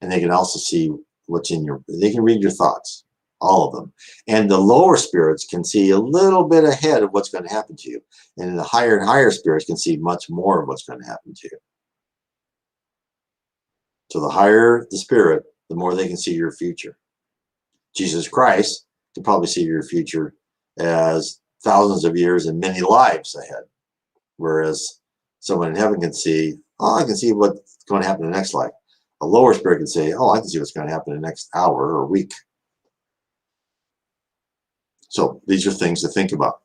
And they can also see what's they can read your thoughts, all of them. And the lower spirits can see a little bit ahead of what's going to happen to you. And the higher and higher spirits can see much more of what's going to happen to you. So the higher the spirit, the more they can see your future. Jesus Christ can probably see your future as thousands of years and many lives ahead. Whereas someone in heaven can see, oh, I can see what's going to happen in the next life. A lower spirit can say, oh, I can see what's going to happen in the next hour or week. So these are things to think about.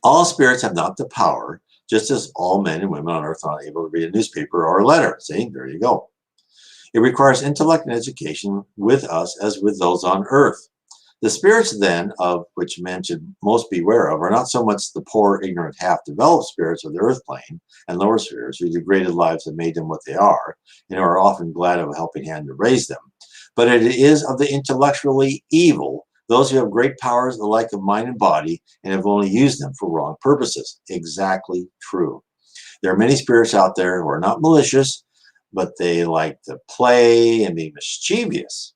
All spirits have not the power, just as all men and women on earth are not able to read a newspaper or a letter. See, there you go. It requires intellect and education with us as with those on earth. The spirits, then, of which men should most beware of, are not so much the poor, ignorant, half-developed spirits of the earth plane and lower spirits whose degraded lives have made them what they are, and are often glad of a helping hand to raise them. But it is of the intellectually evil, those who have great powers alike of mind and body, and have only used them for wrong purposes. Exactly true. There are many spirits out there who are not malicious, but they like to play and be mischievous.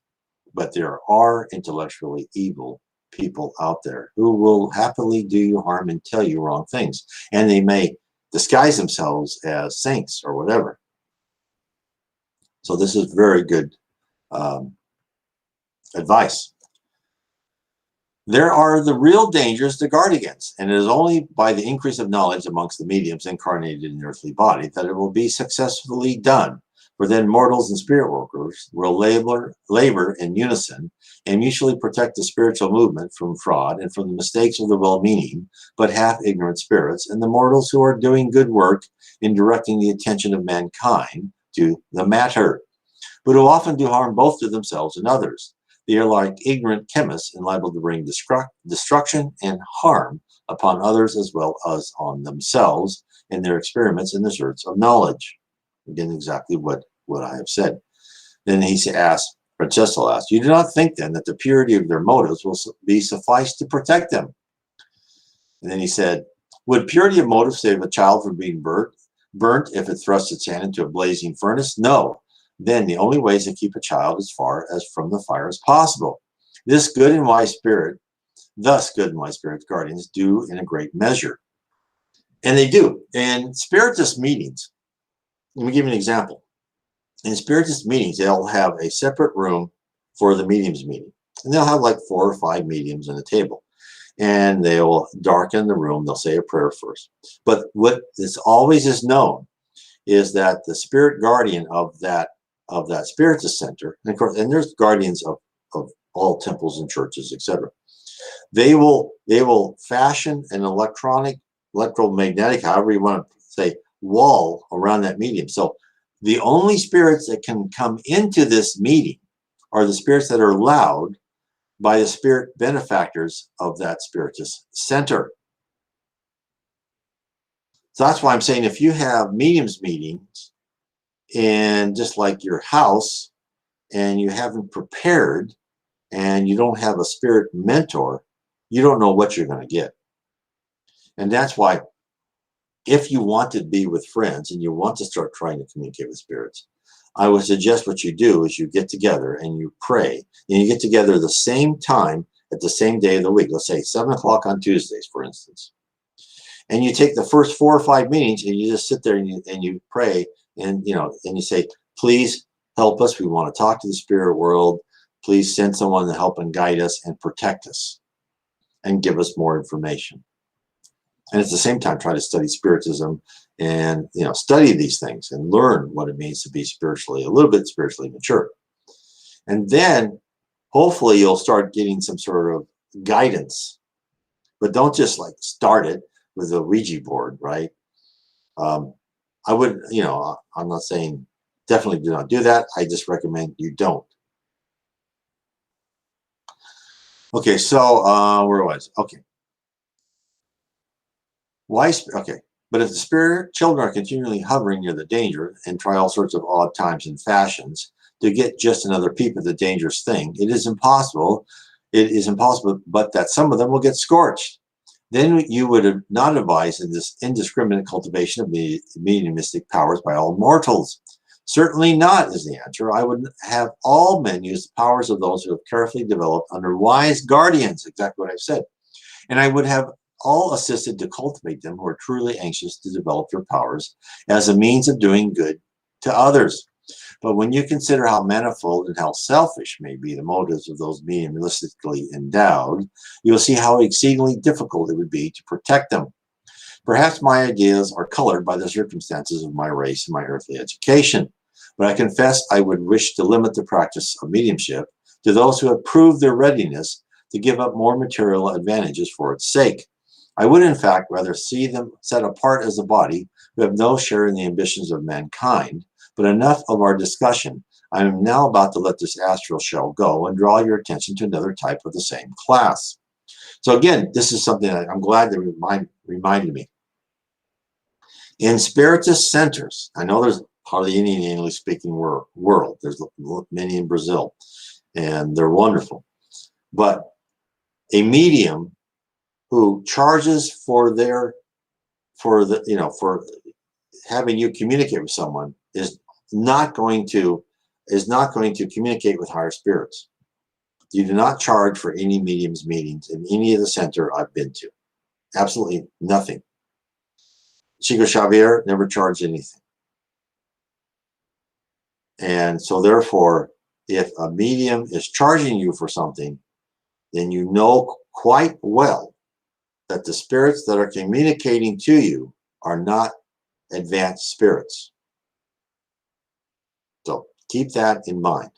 But there are intellectually evil people out there who will happily do you harm and tell you wrong things. And they may disguise themselves as saints or whatever. So this is very good advice. There are the real dangers to guard against, and it is only by the increase of knowledge amongst the mediums incarnated in the earthly body that it will be successfully done. For then mortals and spirit workers will labor in unison and mutually protect the spiritual movement from fraud and from the mistakes of the well-meaning but half-ignorant spirits, and the mortals who are doing good work in directing the attention of mankind to the matter, but who often do harm both to themselves and others. They are like ignorant chemists and liable to bring destruction and harm upon others as well as on themselves in their experiments in the search of knowledge. Again, exactly what I have said. Then he asked, Franchezzo asked, you do not think then that the purity of their motives will be suffice to protect them? And then he said, would purity of motive save a child from being burnt if it thrusts its hand into a blazing furnace? No. Then the only way is to keep a child as far as from the fire as possible. Thus good and wise spirit guardians do in a great measure. And they do. In Spiritist meetings, let me give you an example. In Spiritist meetings, they'll have a separate room for the mediums meeting. And they'll have like 4 or 5 mediums on a table. And they'll darken the room. They'll say a prayer first. But what is always is known is that the spirit guardian of that Spiritist center, and of course, and there's guardians of all temples and churches, etc. They will fashion an electromagnetic, however you want to say, wall around that medium. So the only spirits that can come into this meeting are the spirits that are allowed by the spirit benefactors of that Spiritist center. So that's why I'm saying if you have mediums meetings and just like your house and you haven't prepared and you don't have a spirit mentor, you don't know what you're going to get. And that's why if you want to be with friends and you want to start trying to communicate with spirits, I would suggest what you do is you get together and you pray, and you get together the same time at the same day of the week. Let's say 7 o'clock on Tuesdays, for instance. And you take the first 4 or 5 meetings and you just sit there and you pray and you say, please help us. We want to talk to the spirit world. Please send someone to help and guide us and protect us and give us more information. And at the same time, try to study Spiritism and study these things and learn what it means to be a little bit spiritually mature. And then hopefully you'll start getting some sort of guidance. But don't just like start it with a Ouija board, right? I would, I'm not saying definitely do not do that. I just recommend you don't. Okay, so where was I? Okay. Okay, but if the spirit children are continually hovering near the danger and try all sorts of odd times and fashions to get just another peep at the dangerous thing, it is impossible but that some of them will get scorched. Then you would not advise in this indiscriminate cultivation of mediumistic powers by all mortals. Certainly not, is the answer. I would have all men use the powers of those who have carefully developed under wise guardians, exactly what I've said. And I would have all assisted to cultivate them who are truly anxious to develop their powers as a means of doing good to others. But when you consider how manifold and how selfish may be the motives of those mediumistically endowed, you'll see how exceedingly difficult it would be to protect them. Perhaps my ideas are colored by the circumstances of my race and my earthly education, but I confess I would wish to limit the practice of mediumship to those who have proved their readiness to give up more material advantages for its sake. I would, in fact, rather see them set apart as a body who have no share in the ambitions of mankind. But enough of our discussion. I am now about to let this astral shell go and draw your attention to another type of the same class. So again, this is something that I'm glad that reminded me. In Spiritist centers, I know there's hardly any in the English-speaking world. There's many in Brazil, and they're wonderful. But a medium who charges for having you communicate with someone is not going to communicate with higher spirits. You do not charge for any mediums meetings in any of the center I've been to. Absolutely nothing. Chico Xavier never charged anything. And so therefore, if a medium is charging you for something, then you know quite well that the spirits that are communicating to you are not advanced spirits. So keep that in mind.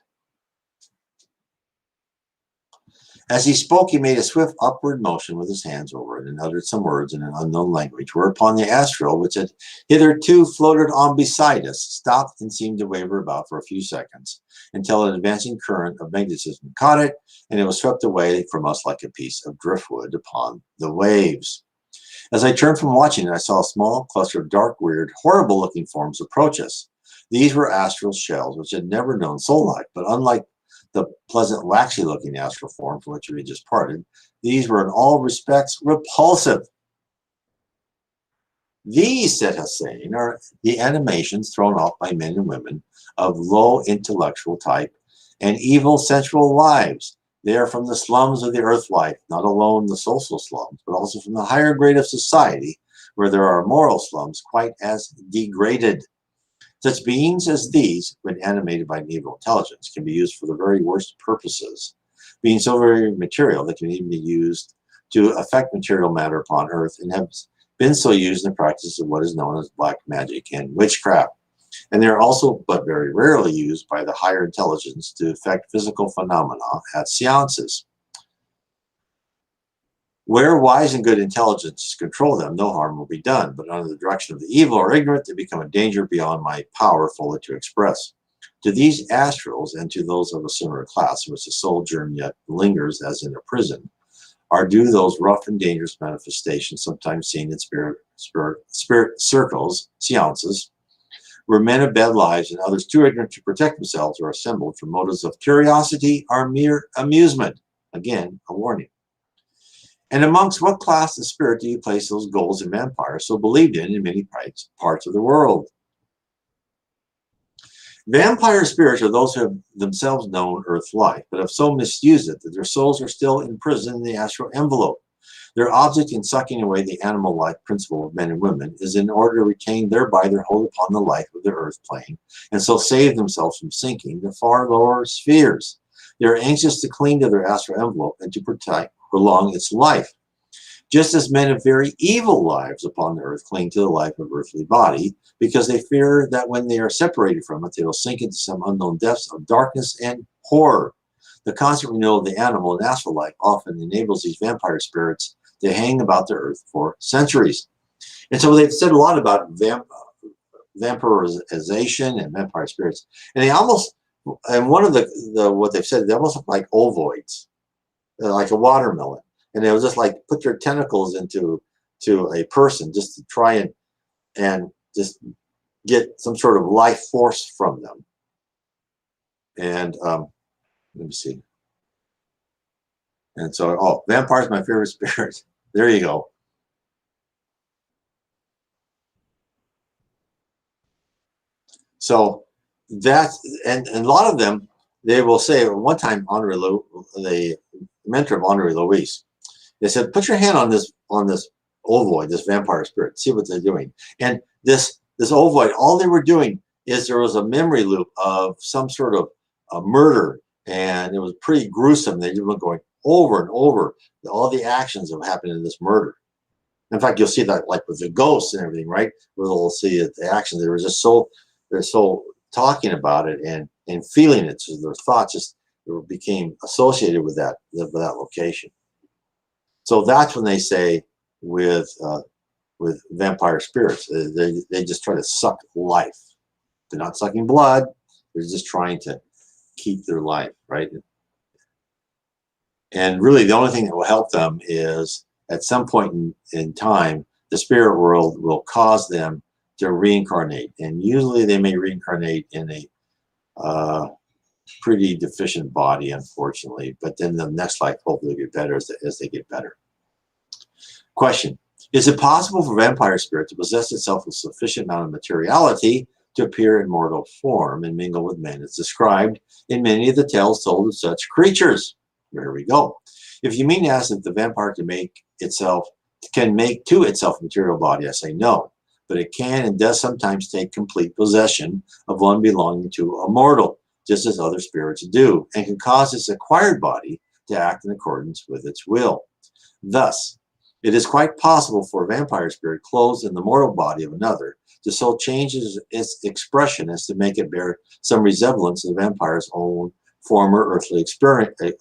As he spoke, he made a swift upward motion with his hands over it and uttered some words in an unknown language, whereupon the astral, which had hitherto floated on beside us, stopped and seemed to waver about for a few seconds until an advancing current of magnetism caught it, and it was swept away from us like a piece of driftwood upon the waves. As I turned from watching it, I saw a small cluster of dark, weird, horrible-looking forms approach us. These were astral shells, which had never known soul life, but unlike the pleasant, waxy-looking astral form from which we had just parted, these were in all respects repulsive. These, said Hussein, are the animations thrown off by men and women of low intellectual type and evil sensual lives. They are from the slums of the earth life, not alone the social slums, but also from the higher grade of society, where there are moral slums quite as degraded. Such beings as these, when animated by an evil intelligence, can be used for the very worst purposes. Being so very material, they can even be used to affect material matter upon earth and have been so used in the practice of what is known as black magic and witchcraft. And they are also, but very rarely, used by the higher intelligence to affect physical phenomena at seances. Where wise and good intelligence control them, no harm will be done, but under the direction of the evil or ignorant, they become a danger beyond my power fully to express. To these astrals, and to those of a similar class in which the soul germ yet lingers as in a prison, are due those rough and dangerous manifestations sometimes seen in spirit circles, seances, where men of bad lives and others too ignorant to protect themselves are assembled for motives of curiosity or mere amusement. Again, a warning. And amongst what class of spirit do you place those ghouls and vampires so believed in many parts of the world? Vampire spirits are those who have themselves known earth life, but have so misused it that their souls are still imprisoned in the astral envelope. Their object in sucking away the animal life principle of men and women is in order to retain thereby their hold upon the life of the earth plane, and so save themselves from sinking to far lower spheres. They are anxious to cling to their astral envelope and to prolong its life. Just as men of very evil lives upon the earth cling to the life of earthly body, because they fear that when they are separated from it, they will sink into some unknown depths of darkness and horror. The constant renewal of the animal and astral life often enables these vampire spirits to hang about the earth for centuries. And so they've said a lot about vampirization and vampire spirits. And they almost, and one of the what they've said, they almost look like ovoids, like a watermelon. And they'll just like put their tentacles into a person just to try and just get some sort of life force from them. And let me see. And so, oh, vampire's my favorite spirit. There you go. So that's, and a lot of them, they will say, one time, the mentor of Henri Louis, they said, put your hand on this ovoid, this vampire spirit, see what they're doing. And this ovoid, all they were doing is there was a memory loop of some sort of a murder, and it was pretty gruesome. They were going over and over all the actions that happened in this murder. In fact, you'll see that like with the ghosts and everything, right? We'll see the action. They were just so, they're so talking about it and feeling it. So their thoughts just became associated with that location. So that's when they say with vampire spirits, they just try to suck life. They're not sucking blood. They're just trying to keep their life, right? And really, the only thing that will help them is at some point in time, the spirit world will cause them to reincarnate. And usually they may reincarnate in a pretty deficient body, unfortunately. But then the next life hopefully get better as they get better. Question. Is it possible for vampire spirit to possess itself with sufficient amount of materiality to appear in mortal form and mingle with men? It's described in many of the tales told of such creatures. Here we go. If you mean to ask if the vampire can make to itself a material body, I say no. But it can and does sometimes take complete possession of one belonging to a mortal, just as other spirits do, and can cause its acquired body to act in accordance with its will. Thus, it is quite possible for a vampire spirit clothed in the mortal body of another to so change its expression as to make it bear some resemblance to the vampire's own former earthly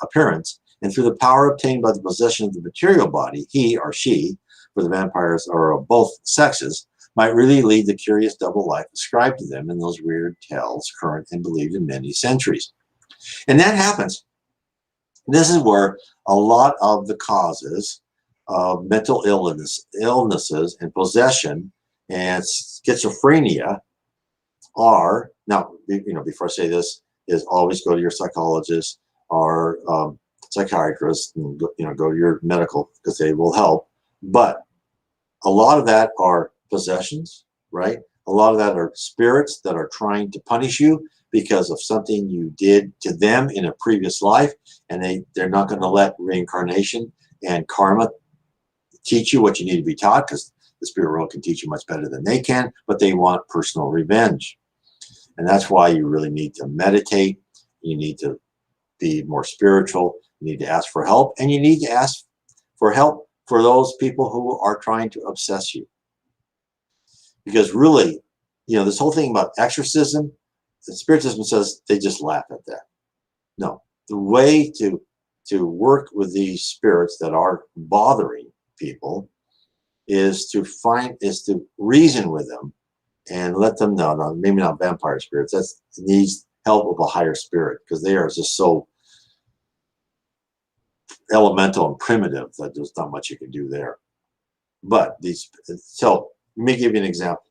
appearance, and through the power obtained by the possession of the material body, he or she, for the vampires are of both sexes, might really lead the curious double life ascribed to them in those weird tales current and believed in many centuries. And that happens. This is where a lot of the causes of mental illnesses and possession and schizophrenia are, now, before I say this, is always go to your psychologist or psychiatrist and go to your medical, because they will help. But a lot of that are possessions, right? A lot of that are spirits that are trying to punish you because of something you did to them in a previous life, and they're not going to let reincarnation and karma teach you what you need to be taught, because the spirit world can teach you much better than they can, but they want personal revenge. And that's why you really need to meditate. You need to be more spiritual. You need to ask for help, and you need to ask for help for those people who are trying to obsess you. Because really, this whole thing about exorcism, the Spiritism says they just laugh at that. No, the way to work with these spirits that are bothering people is to reason with them and let them know, no, maybe not vampire spirits, it needs help of a higher spirit, because they are just so elemental and primitive that there's not much you can do there. But so let me give you an example.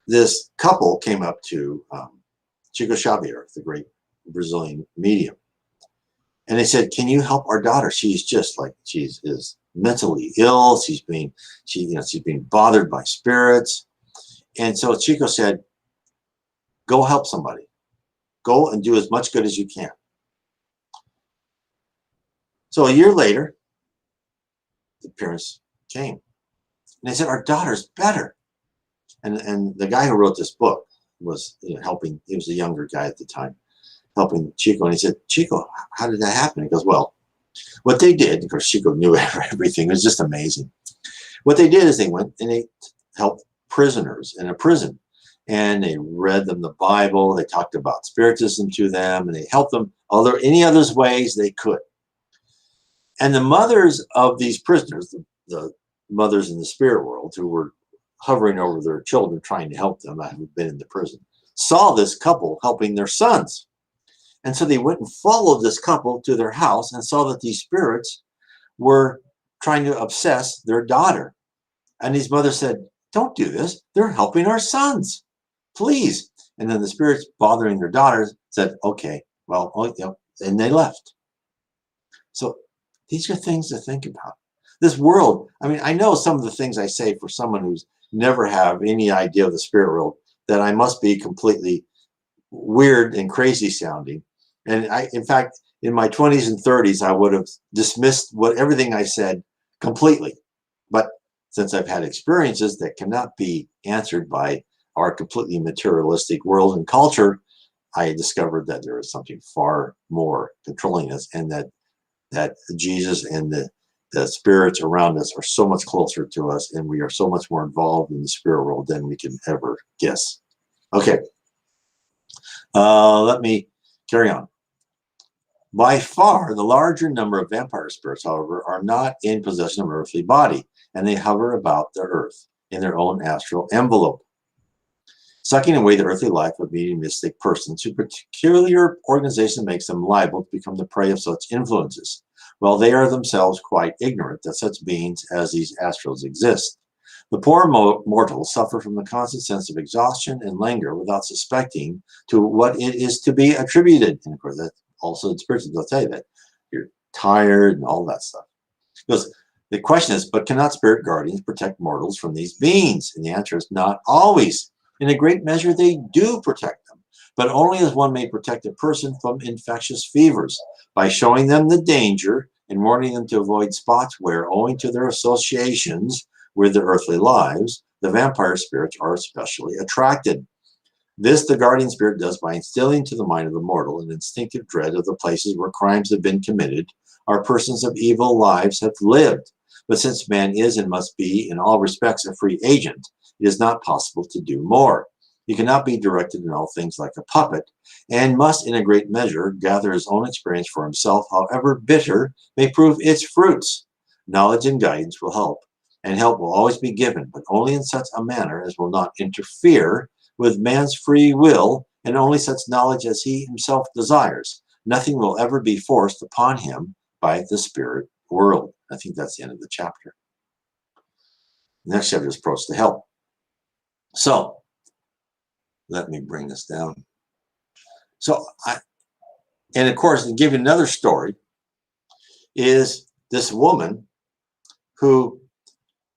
This couple came up to Chico Xavier, the great Brazilian medium, and they said, "Can you help our daughter? She's is mentally ill. She's being bothered by spirits." And so Chico said, "Go help somebody. Go and do as much good as you can." So a year later, the parents came, and they said, "Our daughter's better." And the guy who wrote this book was helping. He was a younger guy at the time, helping Chico. And he said, "Chico, how did that happen?" He goes, "Well, what they did," of course, Chico knew everything. It was just amazing. What they did is they went and they helped prisoners in a prison. And they read them the Bible. They talked about Spiritism to them. And they helped them any other ways they could. And the mothers of these prisoners, the mothers in the spirit world who were hovering over their children trying to help them, who've been in the prison, saw this couple helping their sons. And so they went and followed this couple to their house and saw that these spirits were trying to obsess their daughter. And these mothers said, "Don't do this. They're helping our sons. Please." And then the spirits bothering their daughters said, "Okay, well," and they left. So these are things to think about. This world, I know some of the things I say for someone who's never have any idea of the spirit world, that I must be completely weird and crazy sounding. And in fact, in my 20s and 30s, I would have dismissed everything I said completely. But since I've had experiences that cannot be answered by our completely materialistic world and culture, I discovered that there is something far more controlling us, and that Jesus and the the spirits around us are so much closer to us, and we are so much more involved in the spirit world than we can ever guess. Okay, let me carry on. By far, the larger number of vampire spirits, however, are not in possession of an earthly body, and they hover about the earth in their own astral envelope, sucking away the earthly life of mediumistic persons whose peculiar organization makes them liable to become the prey of such influences, while they are themselves quite ignorant that such beings as these astrals exist. The poor mortals suffer from the constant sense of exhaustion and languor without suspecting to what it is to be attributed. And of course, that also in Spiritism, they'll tell you that you're tired and all that stuff. Because the question is, but cannot spirit guardians protect mortals from these beings? And the answer is not always. In a great measure, they do protect them, but only as one may protect a person from infectious fevers, by showing them the danger and warning them to avoid spots where, owing to their associations with their earthly lives, the vampire spirits are especially attracted. This the guardian spirit does by instilling to the mind of the mortal an instinctive dread of the places where crimes have been committed, or persons of evil lives have lived. But since man is and must be in all respects a free agent, it is not possible to do more. He cannot be directed in all things like a puppet, and must in a great measure gather his own experience for himself, however bitter may prove its fruits. Knowledge and guidance will help, and help will always be given, but only in such a manner as will not interfere with man's free will, and only such knowledge as he himself desires. Nothing will ever be forced upon him by the spirit world. I think that's the end of the chapter. The next chapter is Approach to Hell. So, let me bring this down. And of course, to give you another story, is this woman who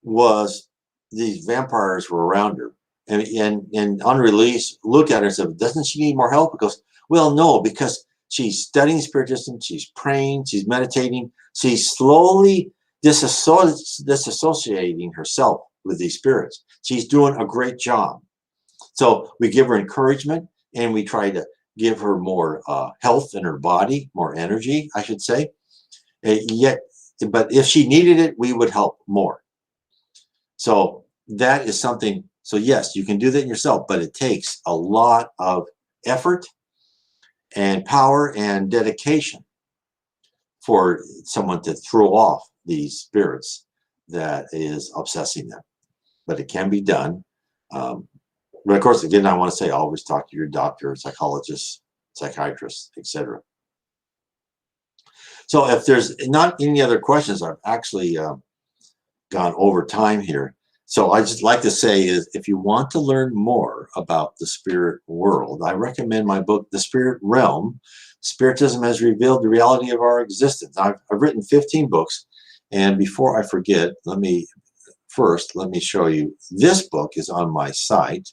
was, these vampires were around her, and on release, look at her and said, doesn't she need more help? Because, well, no, because she's studying Spiritism, she's praying, she's meditating, she's slowly disassociating herself with these spirits. She's doing a great job. So we give her encouragement, and we try to give her more health in her body, more energy, I should say. But if she needed it, we would help more. So that is something. So yes, you can do that yourself, but it takes a lot of effort and power and dedication for someone to throw off these spirits that is obsessing them. But it can be done. But of course, again, I want to say, always talk to your doctor, psychologist, psychiatrist, etc. So if there's not any other questions, I've actually gone over time here. So I just like to say is, if you want to learn more about the spirit world, I recommend my book, The Spirit Realm. Spiritism has revealed the reality of our existence. I've written 15 books. And before I forget, let me show you. This book is on my site.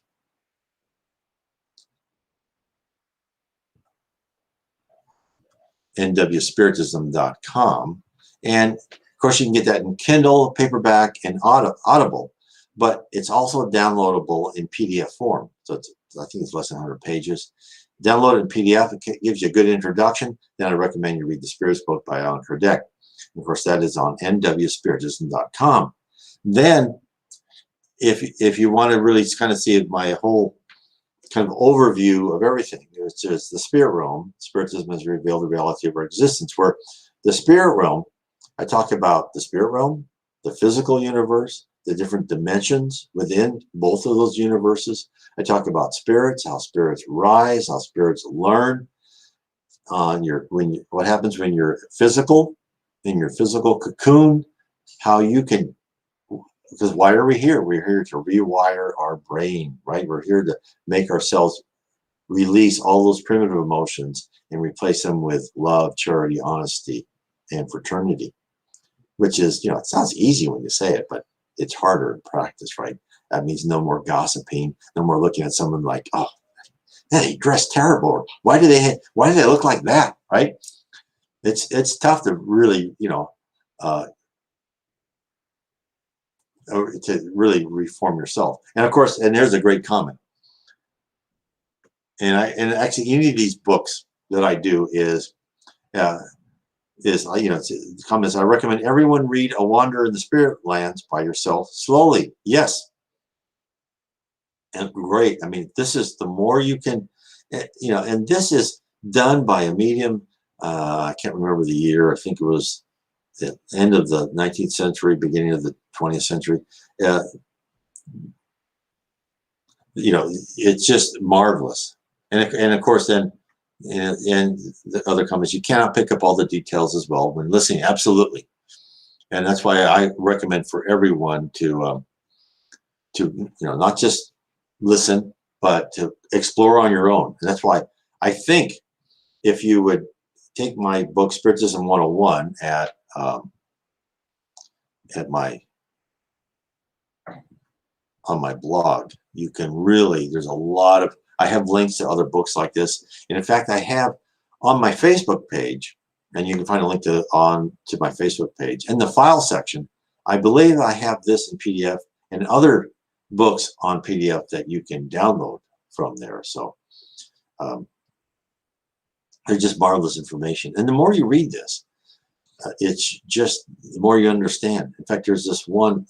nwspiritism.com. And of course, you can get that in Kindle, paperback, and Audible. But it's also downloadable in PDF form. So I think it's less than 100 pages. Download it in PDF. It gives you a good introduction. Then I recommend you read The Spirits book by Alan Kardec. And of course, that is on nwspiritism.com. Then, if you want to really kind of see my whole kind of overview of everything, it's just the spirit realm. Spiritism has revealed the reality of our existence. Where the spirit realm, I talk about the spirit realm, the physical universe, the different dimensions within both of those universes. I talk about spirits, how spirits rise, how spirits learn. What happens when you're physical, in your physical cocoon, how you can. Because why are we here? We're here to rewire our brain, right? We're here to make ourselves release all those primitive emotions and replace them with love, charity, honesty, and fraternity. Which is, it sounds easy when you say it, but it's harder in practice, right? That means no more gossiping, no more looking at someone like, oh, they dress terrible. Why do they look like that, right? It's tough to really, to really reform yourself. And of course, and there's a great comment. And actually, any of these books that I do is is, the comments, I recommend everyone read A Wanderer in the Spirit Lands by yourself slowly. Yes. And great. I mean, this is the more you can, and this is done by a medium. I can't remember the year. I think it was the end of the 19th century, beginning of the 20th century. It's just marvelous. And of course, then, and the other comments, you cannot pick up all the details as well when listening. Absolutely. And that's why I recommend for everyone to not just listen, but to explore on your own. And that's why I think if you would take my book, Spiritism 101, at on my blog, you can really, there's a lot of, I have links to other books like this. And in fact, I have on my Facebook page, and you can find a link to my Facebook page, in the file section, I believe I have this in PDF and other books on PDF that you can download from there. So they're just marvelous information. And the more you read this, it's just the more you understand. In fact, there's this one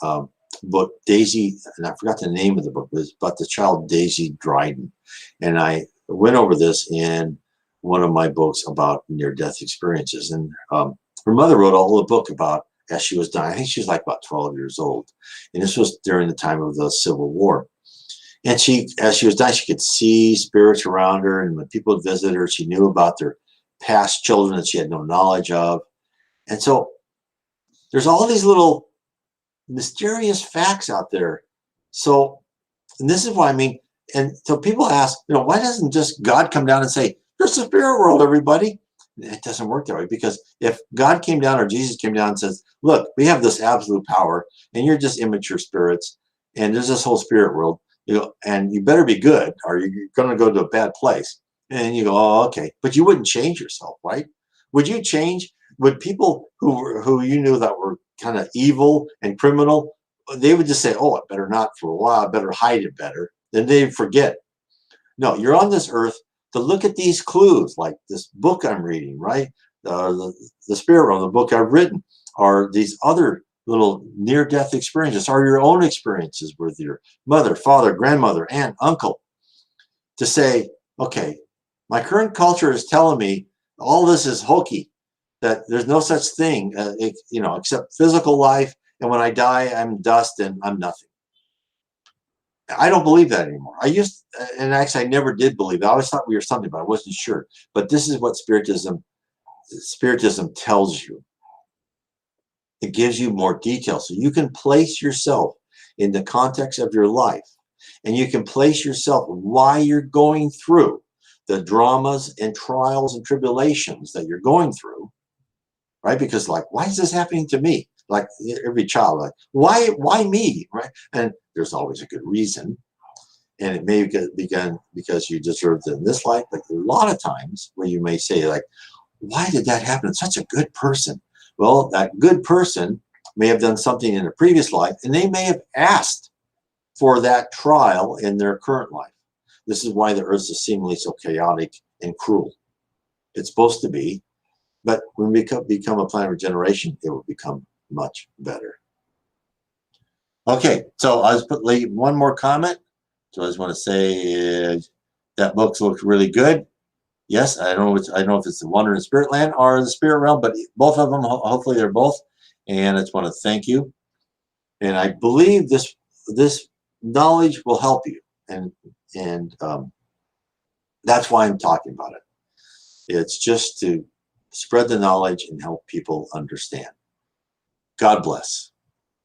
book, Daisy, and I forgot the name of the book, but it's about the child Daisy Dryden. And I went over this in one of my books about near-death experiences. And her mother wrote all the book about as she was dying. I think she was like about 12 years old. And this was during the time of the Civil War. And as she was dying, she could see spirits around her. And when people would visit her, she knew about their past children that she had no knowledge of. And so there's all these little mysterious facts out there. So, and this is why, I mean, and so people ask, why doesn't just God come down and say, there's a spirit world, everybody? It doesn't work that way, because if God came down or Jesus came down and says, look, we have this absolute power and you're just immature spirits and there's this whole spirit world, and you better be good or you're going to go to a bad place. And you go, oh, okay. But you wouldn't change yourself, right? Would you change? Would people who you knew that were kind of evil and criminal, they would just say, oh, I better not for a while, I better hide it better. Then they'd forget. No, you're on this earth to look at these clues, like this book I'm reading, right? The Spirit Realm, the book I've written, are these other little near-death experiences, are your own experiences with your mother, father, grandmother, aunt, uncle, to say, okay, my current culture is telling me all this is hokey, that there's no such thing, except physical life. And when I die, I'm dust and I'm nothing. I don't believe that anymore. And actually I never did believe it. I always thought we were something, but I wasn't sure. But this is what Spiritism tells you. It gives you more detail. So you can place yourself in the context of your life. And you can place yourself why you're going through the dramas and trials and tribulations that you're going through. Right? Because why is this happening to me? Like every child, why me? Right? And there's always a good reason. And it may begin because you deserved it in this life, but a lot of times where you may say, why did that happen? It's such a good person. Well, that good person may have done something in a previous life, and they may have asked for that trial in their current life. This is why the earth is seemingly so chaotic and cruel. It's supposed to be. But when we become a planet of regeneration, it will become much better. Okay, so I'll just leave one more comment. So I just want to say that book looks really good. Yes, I don't know if it's the Wonder in Spirit Land or the Spirit Realm, but both of them, hopefully they're both. And I just want to thank you. And I believe this knowledge will help you. And that's why I'm talking about it. It's just to spread the knowledge and help people understand. God bless.